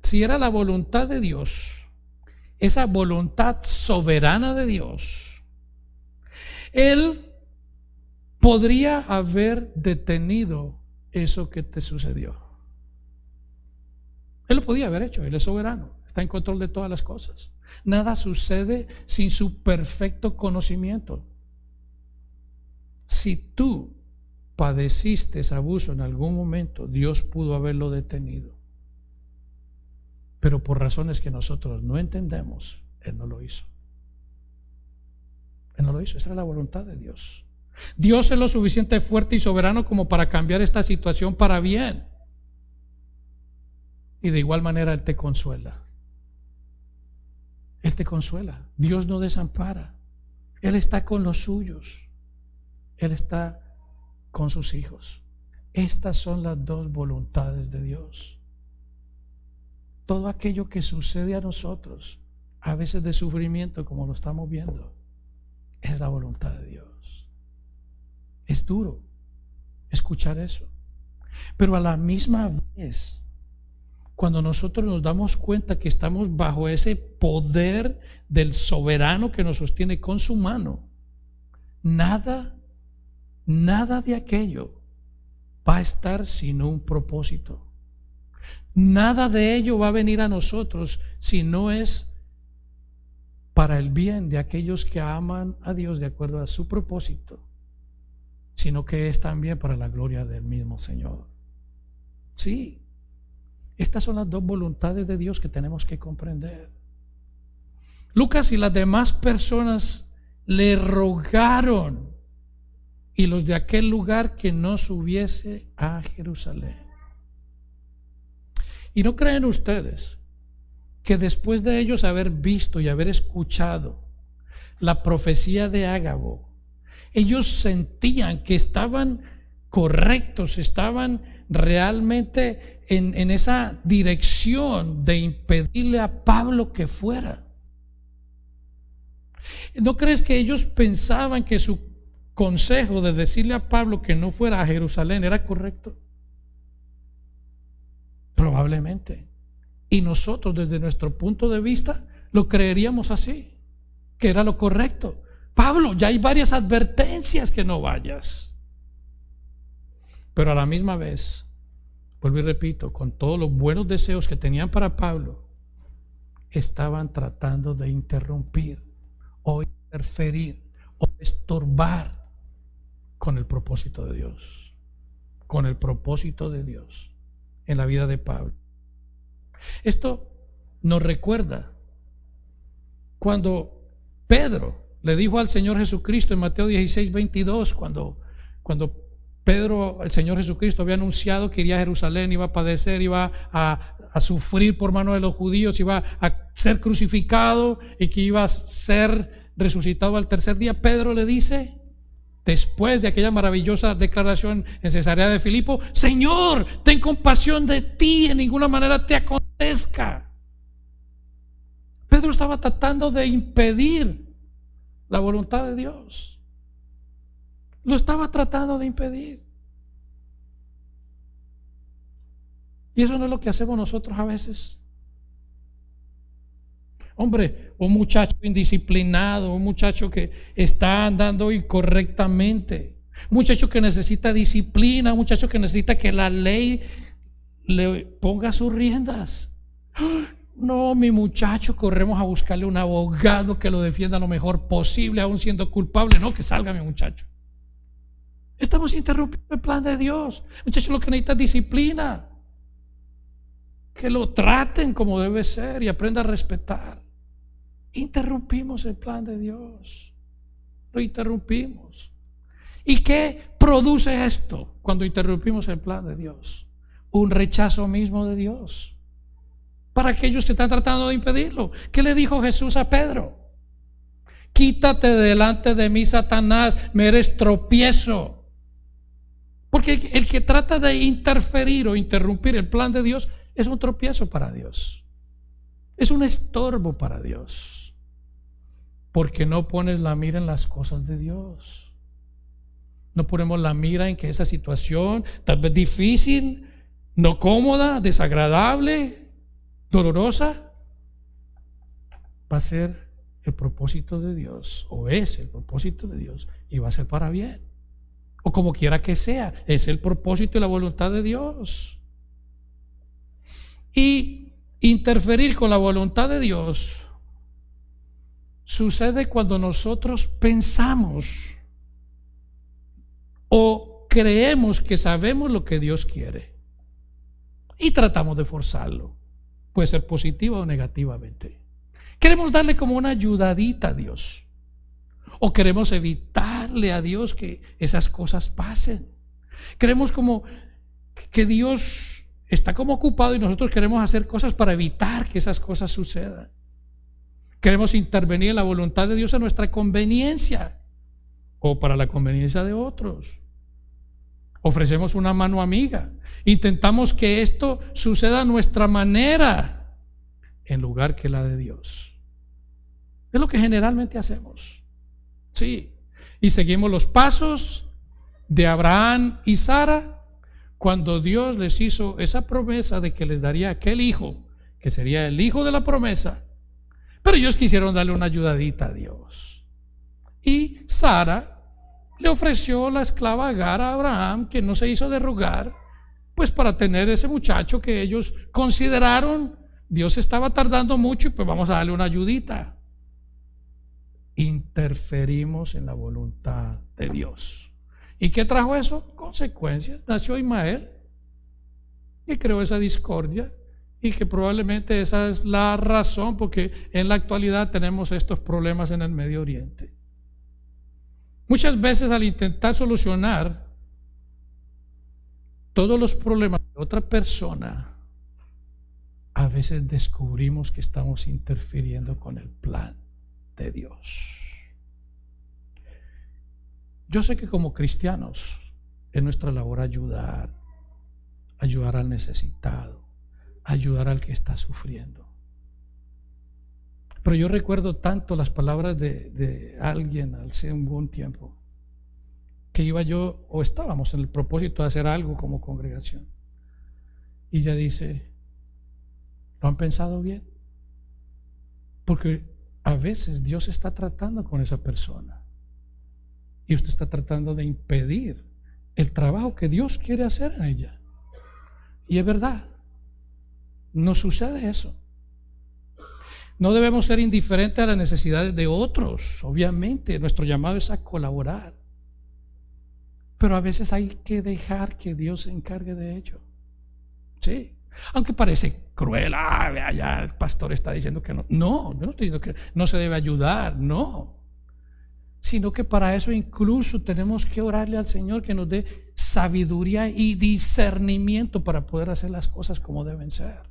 si era la voluntad de Dios, esa voluntad soberana de Dios, Él podría haber detenido eso que te sucedió. Él lo podía haber hecho. Él es soberano, está en control de todas las cosas. Nada sucede sin su perfecto conocimiento. Si tú padeciste abuso en algún momento, Dios pudo haberlo detenido. Pero por razones que nosotros no entendemos, Él no lo hizo. Él no lo hizo. Esa era la voluntad de Dios. Dios es lo suficiente fuerte y soberano como para cambiar esta situación para bien. Y de igual manera Él te consuela. Él te consuela. Dios no desampara. Él está con los suyos. Él está con sus hijos. Estas son las dos voluntades de Dios. Todo aquello que sucede a nosotros, a veces de sufrimiento, como lo estamos viendo, es la voluntad de Dios. Es duro escuchar eso. Pero a la misma vez, cuando nosotros nos damos cuenta que estamos bajo ese poder del soberano que nos sostiene con su mano, nada de aquello va a estar sin un propósito. Nada de ello va a venir a nosotros si no es para el bien de aquellos que aman a Dios de acuerdo a su propósito, sino que es también para la gloria del mismo Señor. Sí. Estas son las dos voluntades de Dios que tenemos que comprender. Lucas y las demás personas le rogaron, y los de aquel lugar, que no subiese a Jerusalén. ¿Y no creen ustedes que después de ellos haber visto y haber escuchado la profecía de Ágabo, ellos sentían que estaban correctos, estaban realmente en esa dirección de impedirle a Pablo que fuera? ¿No crees que ellos pensaban que su consejo de decirle a Pablo que no fuera a Jerusalén era correcto? Probablemente. Y nosotros, desde nuestro punto de vista, lo creeríamos así, que era lo correcto. Pablo, ya hay varias advertencias que no vayas. Pero a la misma vez, vuelvo y repito, con todos los buenos deseos que tenían para Pablo, estaban tratando de interrumpir o interferir o estorbar con el propósito de Dios, con el propósito de Dios en la vida de Pablo. Esto nos recuerda cuando Pedro le dijo al Señor Jesucristo en Mateo 16:22, cuando Pedro, el Señor Jesucristo, había anunciado que iría a Jerusalén, iba a padecer, iba a sufrir por mano de los judíos, iba a ser crucificado y que iba a ser resucitado al tercer día. Pedro le dice, después de aquella maravillosa declaración en Cesarea de Filipo: Señor, ten compasión de ti, en ninguna manera te acontezca. Pedro estaba tratando de impedir la voluntad de Dios. Lo estaba tratando de impedir. Y eso no es lo que hacemos nosotros a veces. Hombre, un muchacho indisciplinado, un muchacho que está andando incorrectamente, un muchacho que necesita disciplina, un muchacho que necesita que la ley le ponga sus riendas. No, mi muchacho, corremos a buscarle un abogado que lo defienda lo mejor posible, aún siendo culpable. No, que salga mi muchacho. Estamos interrumpiendo el plan de Dios. Muchacho, lo que necesita es disciplina. Que lo traten como debe ser y aprenda a respetar. Interrumpimos el plan de Dios. Lo interrumpimos. ¿Y qué produce esto cuando interrumpimos el plan de Dios? Un rechazo mismo de Dios. Para aquellos que están tratando de impedirlo. ¿Qué le dijo Jesús a Pedro? Quítate delante de mí, Satanás, me eres tropiezo. Porque el que trata de interferir o interrumpir el plan de Dios es un tropiezo para Dios. Es un estorbo para Dios. Porque no pones la mira en las cosas de Dios. No ponemos la mira en que esa situación, tal vez difícil, no cómoda, desagradable, dolorosa, va a ser el propósito de Dios, o es el propósito de Dios, y va a ser para bien, o como quiera que sea, es el propósito y la voluntad de Dios. Y interferir con la voluntad de Dios sucede cuando nosotros pensamos o creemos que sabemos lo que Dios quiere y tratamos de forzarlo. Puede ser positiva o negativamente. Queremos darle como una ayudadita a Dios, o queremos evitarle a Dios que esas cosas pasen. Queremos como que Dios está como ocupado y nosotros queremos hacer cosas para evitar que esas cosas sucedan. Queremos intervenir en la voluntad de Dios a nuestra conveniencia o para la conveniencia de otros. Ofrecemos una mano amiga. Intentamos que esto suceda a nuestra manera en lugar que la de Dios. Es lo que generalmente hacemos. Sí. Y seguimos los pasos de Abraham y Sara cuando Dios les hizo esa promesa de que les daría aquel hijo, que sería el hijo de la promesa. Pero ellos quisieron darle una ayudadita a Dios. Y Sara le ofreció la esclava Agar a Abraham, que no se hizo de rogar, pues para tener ese muchacho que ellos consideraron Dios estaba tardando mucho y pues vamos a darle una ayudita. Interferimos en la voluntad de Dios. ¿Y qué trajo eso? Consecuencias. Nació Ismael y creó esa discordia, y que probablemente esa es la razón porque en la actualidad tenemos estos problemas en el Medio Oriente. Muchas veces al intentar solucionar todos los problemas de otra persona, a veces descubrimos que estamos interfiriendo con el plan de Dios. Yo sé que como cristianos es nuestra labor ayudar al necesitado, ayudar al que está sufriendo. Pero yo recuerdo tanto las palabras de alguien hace un buen tiempo, que iba yo, o estábamos en el propósito de hacer algo como congregación, y ella dice: ¿lo han pensado bien? Porque a veces Dios está tratando con esa persona y usted está tratando de impedir el trabajo que Dios quiere hacer en ella. Y es verdad, no sucede eso. No debemos ser indiferentes a las necesidades de otros. Obviamente, nuestro llamado es a colaborar. Pero a veces hay que dejar que Dios se encargue de ello. Sí. Aunque parece cruel. Vea, ya el pastor está diciendo que no. No, yo no estoy diciendo que no se debe ayudar, no. Sino que para eso incluso tenemos que orarle al Señor que nos dé sabiduría y discernimiento para poder hacer las cosas como deben ser.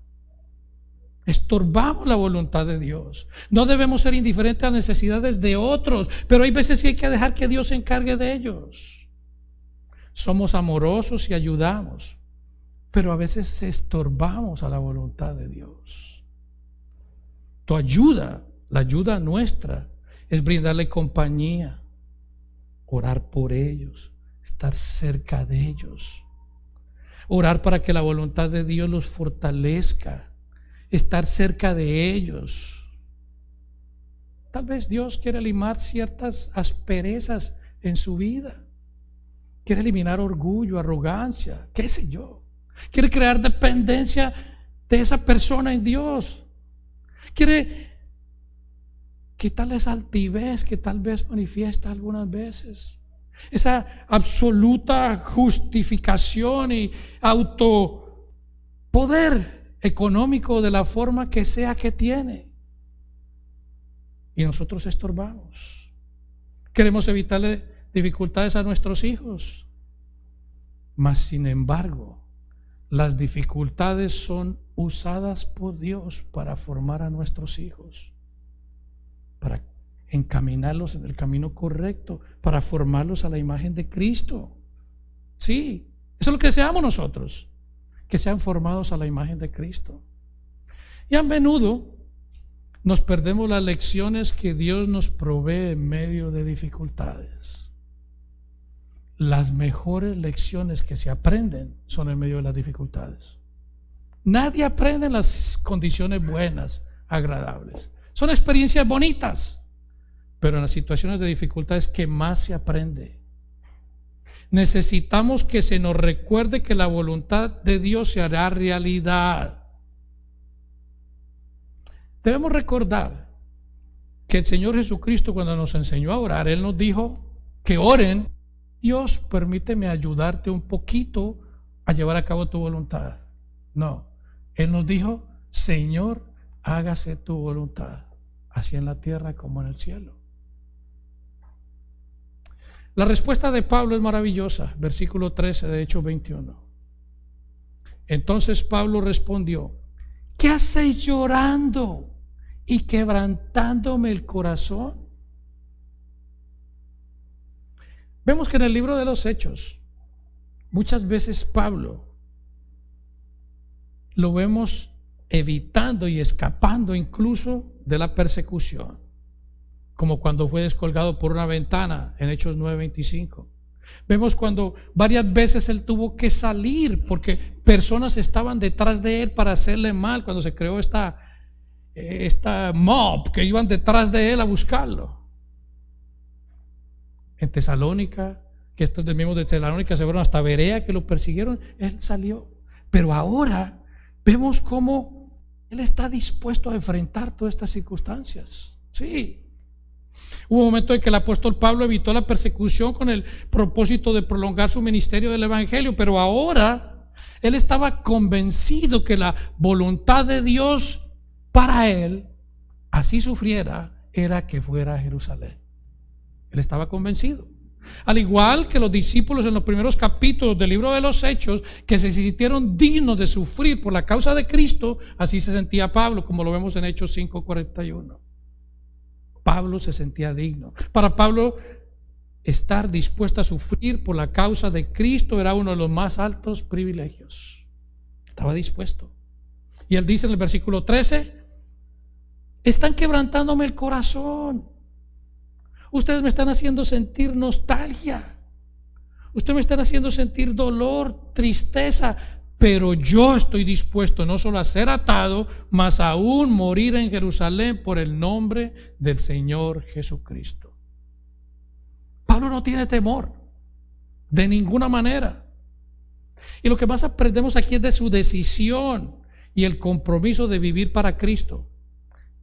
Estorbamos la voluntad de Dios. No debemos ser indiferentes a las necesidades de otros, pero hay veces sí hay que dejar que Dios se encargue de ellos. Somos amorosos y ayudamos, pero a veces estorbamos a la voluntad de Dios. Tu ayuda, la ayuda nuestra, es brindarle compañía, orar por ellos, estar cerca de ellos, orar para que la voluntad de Dios los fortalezca, estar cerca de ellos. Tal vez Dios quiere limar ciertas asperezas en su vida. Quiere eliminar orgullo, arrogancia, qué sé yo. Quiere crear dependencia de esa persona en Dios. Quiere quitarle esa altivez que tal vez manifiesta algunas veces. Esa absoluta justificación y autopoder económico de la forma que sea que tiene. Y nosotros estorbamos. Queremos evitarle dificultades a nuestros hijos. Mas sin embargo, las dificultades son usadas por Dios para formar a nuestros hijos, para encaminarlos en el camino correcto, para formarlos a la imagen de Cristo. Sí, eso es lo que deseamos nosotros, que sean formados a la imagen de Cristo. Y a menudo nos perdemos las lecciones que Dios nos provee en medio de dificultades. Las mejores lecciones que se aprenden son en medio de las dificultades. Nadie aprende en las condiciones buenas, agradables. Son experiencias bonitas, pero en las situaciones de dificultades que más se aprende. Necesitamos que se nos recuerde que la voluntad de Dios se hará realidad. Debemos recordar que el Señor Jesucristo, cuando nos enseñó a orar, Él nos dijo que oren: Dios, permíteme ayudarte un poquito a llevar a cabo tu voluntad. No, Él nos dijo: Señor, hágase tu voluntad, así en la tierra como en el cielo. La respuesta de Pablo es maravillosa, versículo 13 de Hechos 21. Entonces Pablo respondió: ¿qué hacéis llorando y quebrantándome el corazón? Vemos que en el libro de los Hechos, muchas veces Pablo lo vemos evitando y escapando incluso de la persecución, como cuando fue descolgado por una ventana en Hechos 9:25. Vemos cuando varias veces él tuvo que salir porque personas estaban detrás de él para hacerle mal, cuando se creó esta mob que iban detrás de él a buscarlo. En Tesalónica, que estos mismos de Tesalónica se fueron hasta Berea, que lo persiguieron, él salió. Pero ahora vemos cómo él está dispuesto a enfrentar todas estas circunstancias. Sí. Hubo un momento en que el apóstol Pablo evitó la persecución con el propósito de prolongar su ministerio del evangelio, pero ahora él estaba convencido que la voluntad de Dios para él, así sufriera, era que fuera a Jerusalén. Él estaba convencido. Al igual que los discípulos en los primeros capítulos del libro de los Hechos, que se sintieron dignos de sufrir por la causa de Cristo, así se sentía Pablo, como lo vemos en Hechos 5:41. Pablo se sentía digno. Para Pablo, estar dispuesto a sufrir por la causa de Cristo era uno de los más altos privilegios. Estaba dispuesto. Y él dice en el versículo 13: están quebrantándome el corazón. Ustedes me están haciendo sentir nostalgia. Ustedes me están haciendo sentir dolor, tristeza. Pero yo estoy dispuesto no solo a ser atado, mas aún morir en Jerusalén por el nombre del Señor Jesucristo. Pablo no tiene temor de ninguna manera. Y lo que más aprendemos aquí es de su decisión y el compromiso de vivir para Cristo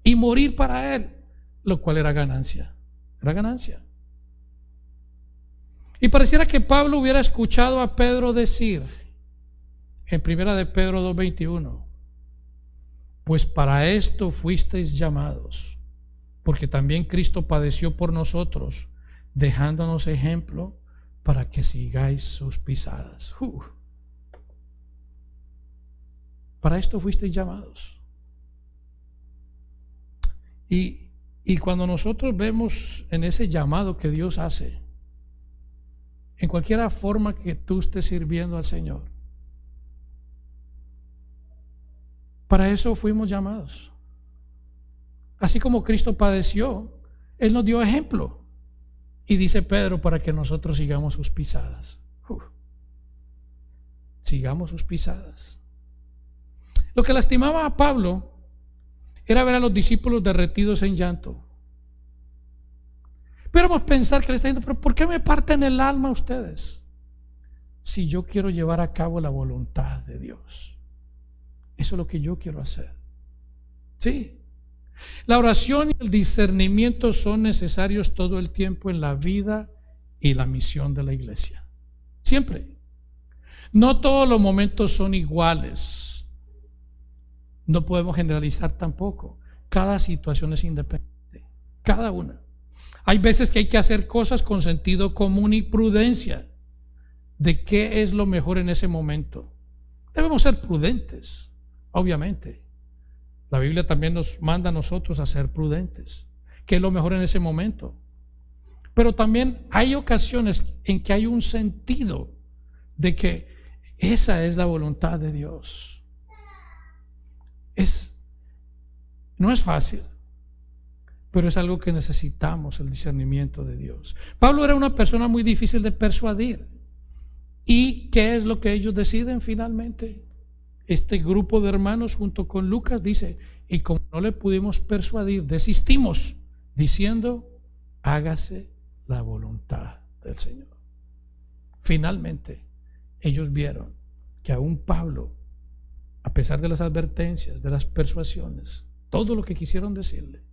y morir para Él, lo cual era ganancia. Era ganancia. Y pareciera que Pablo hubiera escuchado a Pedro decir en 1 de Pedro 2:21: pues para esto fuisteis llamados, porque también Cristo padeció por nosotros, dejándonos ejemplo para que sigáis sus pisadas. Para esto fuisteis llamados. Y cuando nosotros vemos en ese llamado que Dios hace, en cualquier forma que tú estés sirviendo al Señor, para eso fuimos llamados. Así como Cristo padeció, Él nos dio ejemplo. Y dice Pedro, para que nosotros sigamos sus pisadas. Sigamos sus pisadas. Lo que lastimaba a Pablo era ver a los discípulos derretidos en llanto. Pudiéramos pensar que le está diciendo, pero ¿por qué me parten el alma ustedes? Si yo quiero llevar a cabo la voluntad de Dios. Eso es lo que yo quiero hacer. Sí. La oración y el discernimiento son necesarios todo el tiempo en la vida y la misión de la iglesia. Siempre. No todos los momentos son iguales. No podemos generalizar tampoco. Cada situación es independiente. Cada una. Hay veces que hay que hacer cosas con sentido común y prudencia de qué es lo mejor en ese momento. Debemos ser prudentes, obviamente. La Biblia también nos manda a nosotros a ser prudentes. ¿Qué es lo mejor en ese momento? Pero también hay ocasiones en que hay un sentido de que esa es la voluntad de Dios. No es fácil, pero es algo que necesitamos, el discernimiento de Dios. Pablo era una persona muy difícil de persuadir. ¿Y qué es lo que ellos deciden finalmente? Este grupo de hermanos junto con Lucas dice, y como no le pudimos persuadir, desistimos, diciendo, hágase la voluntad del Señor. Finalmente, ellos vieron que aún Pablo, a pesar de las advertencias, de las persuasiones, todo lo que quisieron decirle,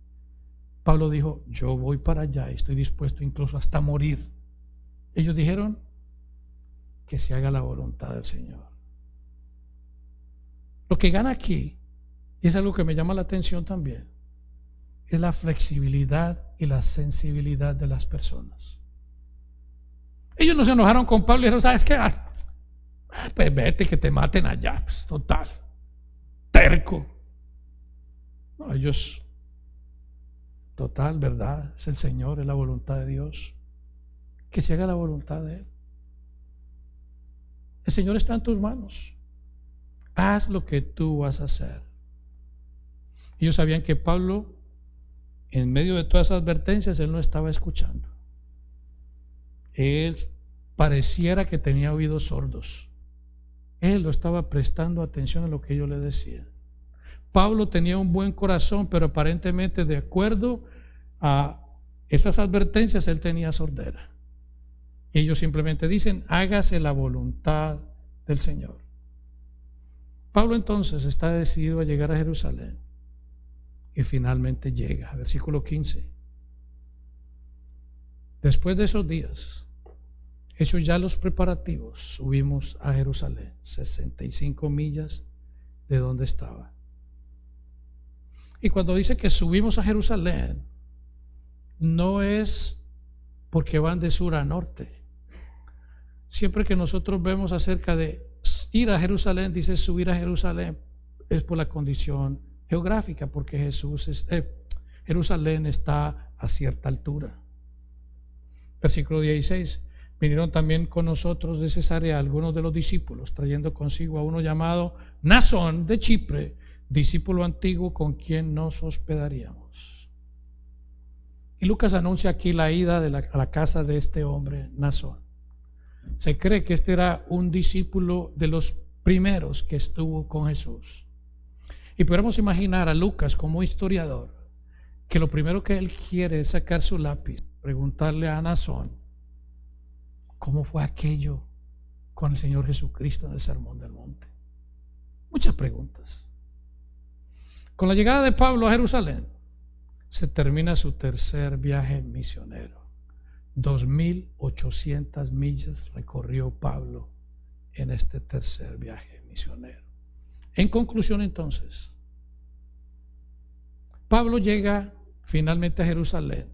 Pablo dijo, yo voy para allá y estoy dispuesto incluso hasta morir. Ellos dijeron, que se haga la voluntad del Señor. Lo que gana aquí, y es algo que me llama la atención también, es la flexibilidad y la sensibilidad de las personas. Ellos no se enojaron con Pablo y dijeron, ¿sabes qué? Pues vete, que te maten allá, pues, total, terco. No, ellos, total, verdad, es el Señor, es la voluntad de Dios, que se haga la voluntad de Él. El Señor está en tus manos. Haz lo que tú vas a hacer. Ellos sabían que Pablo, en medio de todas esas advertencias, él no estaba escuchando. Él pareciera que tenía oídos sordos. Él no estaba prestando atención a lo que ellos le decían. Pablo tenía un buen corazón, pero aparentemente, de acuerdo a esas advertencias, él tenía sordera. Ellos simplemente dicen, hágase la voluntad del Señor. Pablo entonces está decidido a llegar a Jerusalén y finalmente llega. Versículo 15. Después de esos días, hechos ya los preparativos, subimos a Jerusalén, 65 millas de donde estaba. Y cuando dice que subimos a Jerusalén, no es porque van de sur a norte. Siempre que nosotros vemos acerca de ir a Jerusalén, dice subir a Jerusalén, es por la condición geográfica, porque Jerusalén está a cierta altura. Versículo 16. Vinieron también con nosotros de Cesarea algunos de los discípulos, trayendo consigo a uno llamado Nasón de Chipre, discípulo antiguo con quien nos hospedaríamos. Y Lucas anuncia aquí la ida a la casa de este hombre, Nasón. Se cree que este era un discípulo de los primeros que estuvo con Jesús. Y podemos imaginar a Lucas como historiador, que lo primero que él quiere es sacar su lápiz, preguntarle a Nasón, ¿cómo fue aquello con el Señor Jesucristo en el Sermón del Monte? Muchas preguntas. Con la llegada de Pablo a Jerusalén, se termina su tercer viaje misionero. 2.800 millas recorrió Pablo en este tercer viaje misionero. En conclusión, entonces, Pablo llega finalmente a Jerusalén.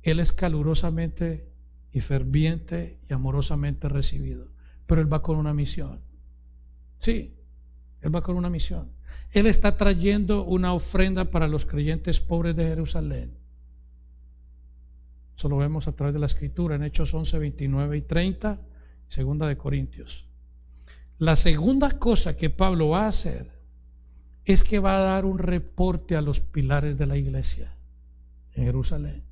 Él es calurosamente y ferviente y amorosamente recibido, pero él va con una misión. Sí, él va con una misión. Él está trayendo una ofrenda para los creyentes pobres de Jerusalén. Eso lo vemos a través de la Escritura en Hechos 11, 29 y 30, segunda de Corintios. La segunda cosa que Pablo va a hacer es que va a dar un reporte a los pilares de la iglesia en Jerusalén,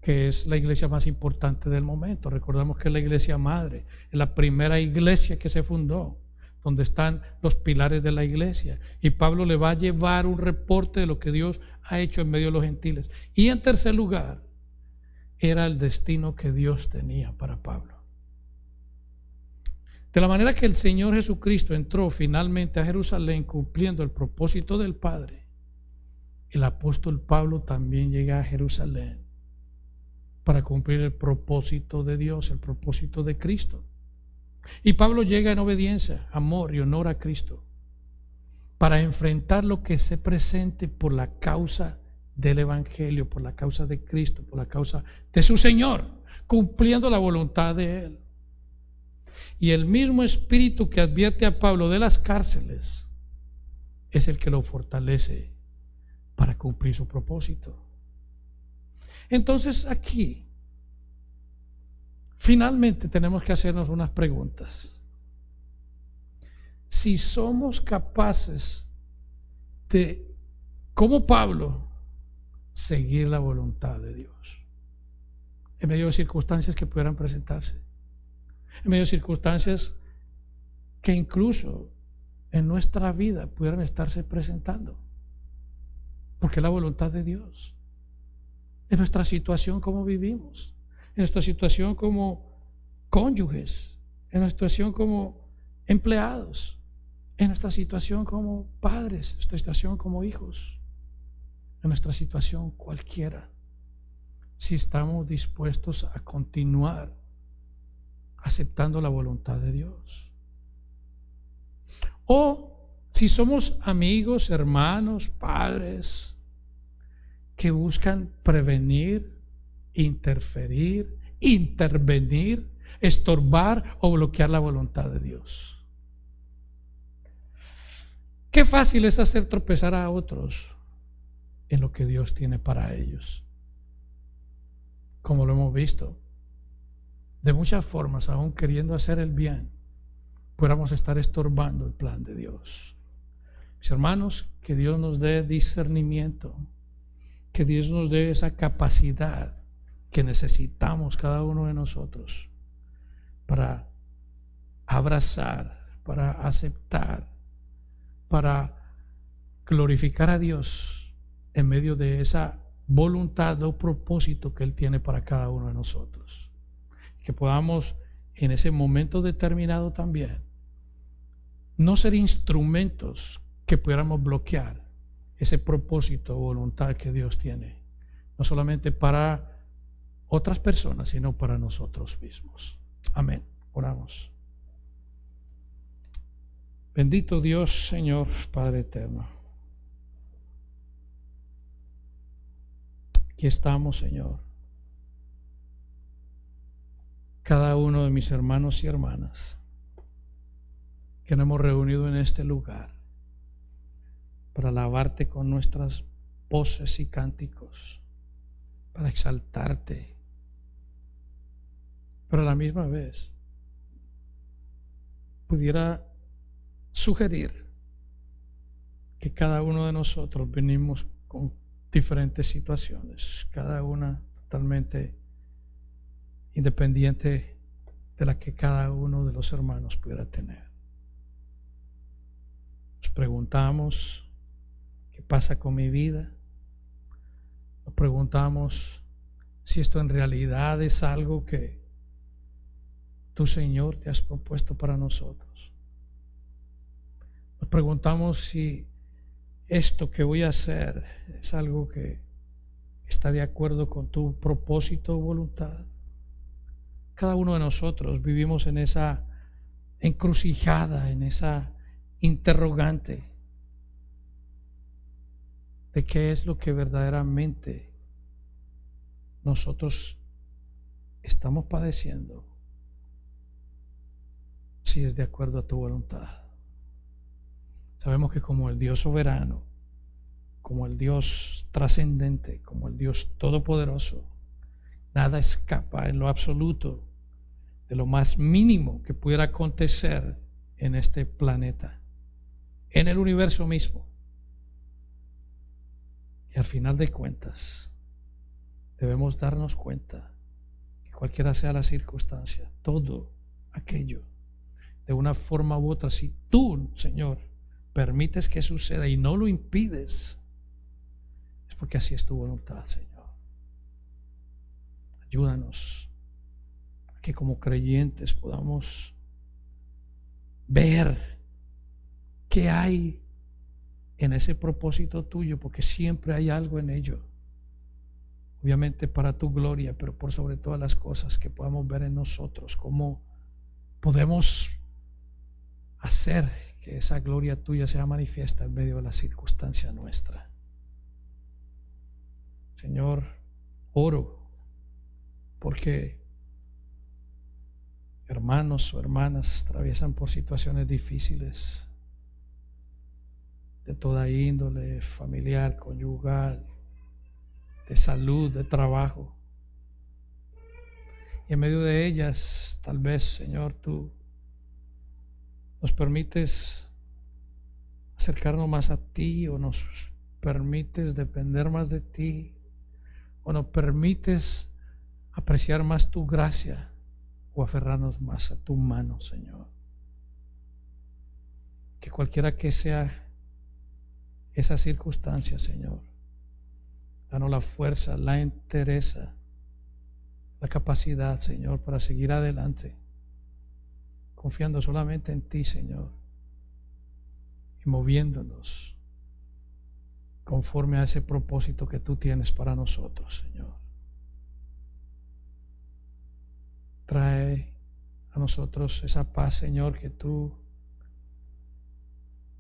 que es la iglesia más importante del momento. Recordamos que es la iglesia madre, es la primera iglesia que se fundó, donde están los pilares de la iglesia. Y Pablo le va a llevar un reporte de lo que Dios ha hecho en medio de los gentiles. Y en tercer lugar, era el destino que Dios tenía para Pablo. De la manera que el Señor Jesucristo entró finalmente a Jerusalén cumpliendo el propósito del Padre, el apóstol Pablo también llega a Jerusalén para cumplir el propósito de Dios, el propósito de Cristo. Y Pablo llega en obediencia, amor y honor a Cristo para enfrentar lo que se presente por la causa del Evangelio, por la causa de Cristo, por la causa de su Señor, cumpliendo la voluntad de Él. Y el mismo espíritu que advierte a Pablo de las cárceles es el que lo fortalece para cumplir su propósito. Entonces aquí finalmente tenemos que hacernos unas preguntas. Si somos capaces de, como Pablo, seguir la voluntad de Dios en medio de circunstancias que pudieran presentarse, en medio de circunstancias que incluso en nuestra vida pudieran estarse presentando, porque es la voluntad de Dios. En nuestra situación como vivimos, en nuestra situación como cónyuges, en nuestra situación como empleados, en nuestra situación como padres, en nuestra situación como hijos, en nuestra situación cualquiera, si estamos dispuestos a continuar aceptando la voluntad de Dios. O si somos amigos, hermanos, padres, que buscan prevenir, interferir, intervenir, estorbar o bloquear la voluntad de Dios. Qué fácil es hacer tropezar a otros en lo que Dios tiene para ellos. Como lo hemos visto, de muchas formas, aún queriendo hacer el bien, podamos estar estorbando el plan de Dios. Mis hermanos, que Dios nos dé discernimiento, que Dios nos dé esa capacidad que necesitamos cada uno de nosotros para abrazar, para aceptar, para glorificar a Dios en medio de esa voluntad o propósito que Él tiene para cada uno de nosotros. Que podamos en ese momento determinado también no ser instrumentos que pudiéramos bloquear ese propósito o voluntad que Dios tiene, no solamente para otras personas, sino para nosotros mismos. Amén. Oramos. Bendito Dios, Señor, Padre eterno. Aquí estamos, Señor. Cada uno de mis hermanos y hermanas que nos hemos reunido en este lugar para alabarte con nuestras voces y cánticos, para exaltarte, pero a la misma vez pudiera sugerir que cada uno de nosotros venimos con diferentes situaciones, cada una totalmente independiente de la que cada uno de los hermanos pudiera tener. Nos preguntamos: ¿qué pasa con mi vida? Nos preguntamos si esto en realidad es algo que tú, Señor, te has propuesto para nosotros. Nos preguntamos si esto que voy a hacer es algo que está de acuerdo con tu propósito o voluntad. Cada uno de nosotros vivimos en esa encrucijada, en esa interrogante de qué es lo que verdaderamente nosotros estamos padeciendo, si es de acuerdo a tu voluntad. Sabemos que como el Dios soberano, como el Dios trascendente, como el Dios todopoderoso, nada escapa en lo absoluto de lo más mínimo que pudiera acontecer en este planeta, en el universo mismo. Y al final de cuentas, debemos darnos cuenta que cualquiera sea la circunstancia, todo aquello, de una forma u otra, si tú, Señor, permites que suceda y no lo impides, es porque así es tu voluntad, Señor. Ayúdanos a que como creyentes podamos ver qué hay en ese propósito tuyo, porque siempre hay algo en ello. Obviamente para tu gloria, pero por sobre todas las cosas que podamos ver en nosotros, cómo podemos hacer que esa gloria tuya sea manifiesta en medio de la circunstancia nuestra. Señor, oro porque hermanos o hermanas atraviesan por situaciones difíciles de toda índole, familiar, conyugal, de salud, de trabajo. Y en medio de ellas, tal vez, Señor, tú nos permites acercarnos más a ti, o nos permites depender más de ti, o nos permites apreciar más tu gracia, o aferrarnos más a tu mano, Señor. Que cualquiera que sea esa circunstancia, Señor, danos la fuerza, la entereza, la capacidad, Señor, para seguir adelante, confiando solamente en ti, Señor, y moviéndonos conforme a ese propósito que tú tienes para nosotros, Señor. Trae a nosotros esa paz, Señor, que tú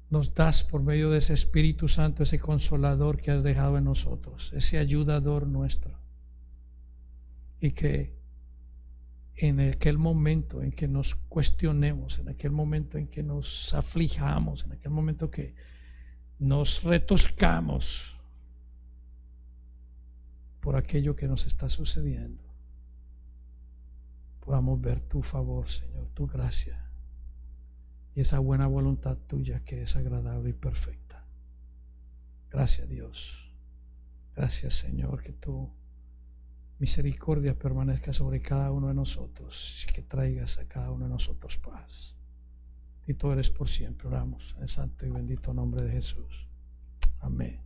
nos das por medio de ese Espíritu Santo, ese consolador que has dejado en nosotros, ese ayudador nuestro. Y que en aquel momento en que nos cuestionemos, en aquel momento en que nos aflijamos, en aquel momento que nos retoscamos por aquello que nos está sucediendo, podamos ver tu favor, Señor, tu gracia y esa buena voluntad tuya que es agradable y perfecta. Gracias, Dios. Gracias, Señor, que tu misericordia permanezca sobre cada uno de nosotros y que traigas a cada uno de nosotros paz. Y tú eres por siempre. Oramos en el santo y bendito nombre de Jesús. Amén.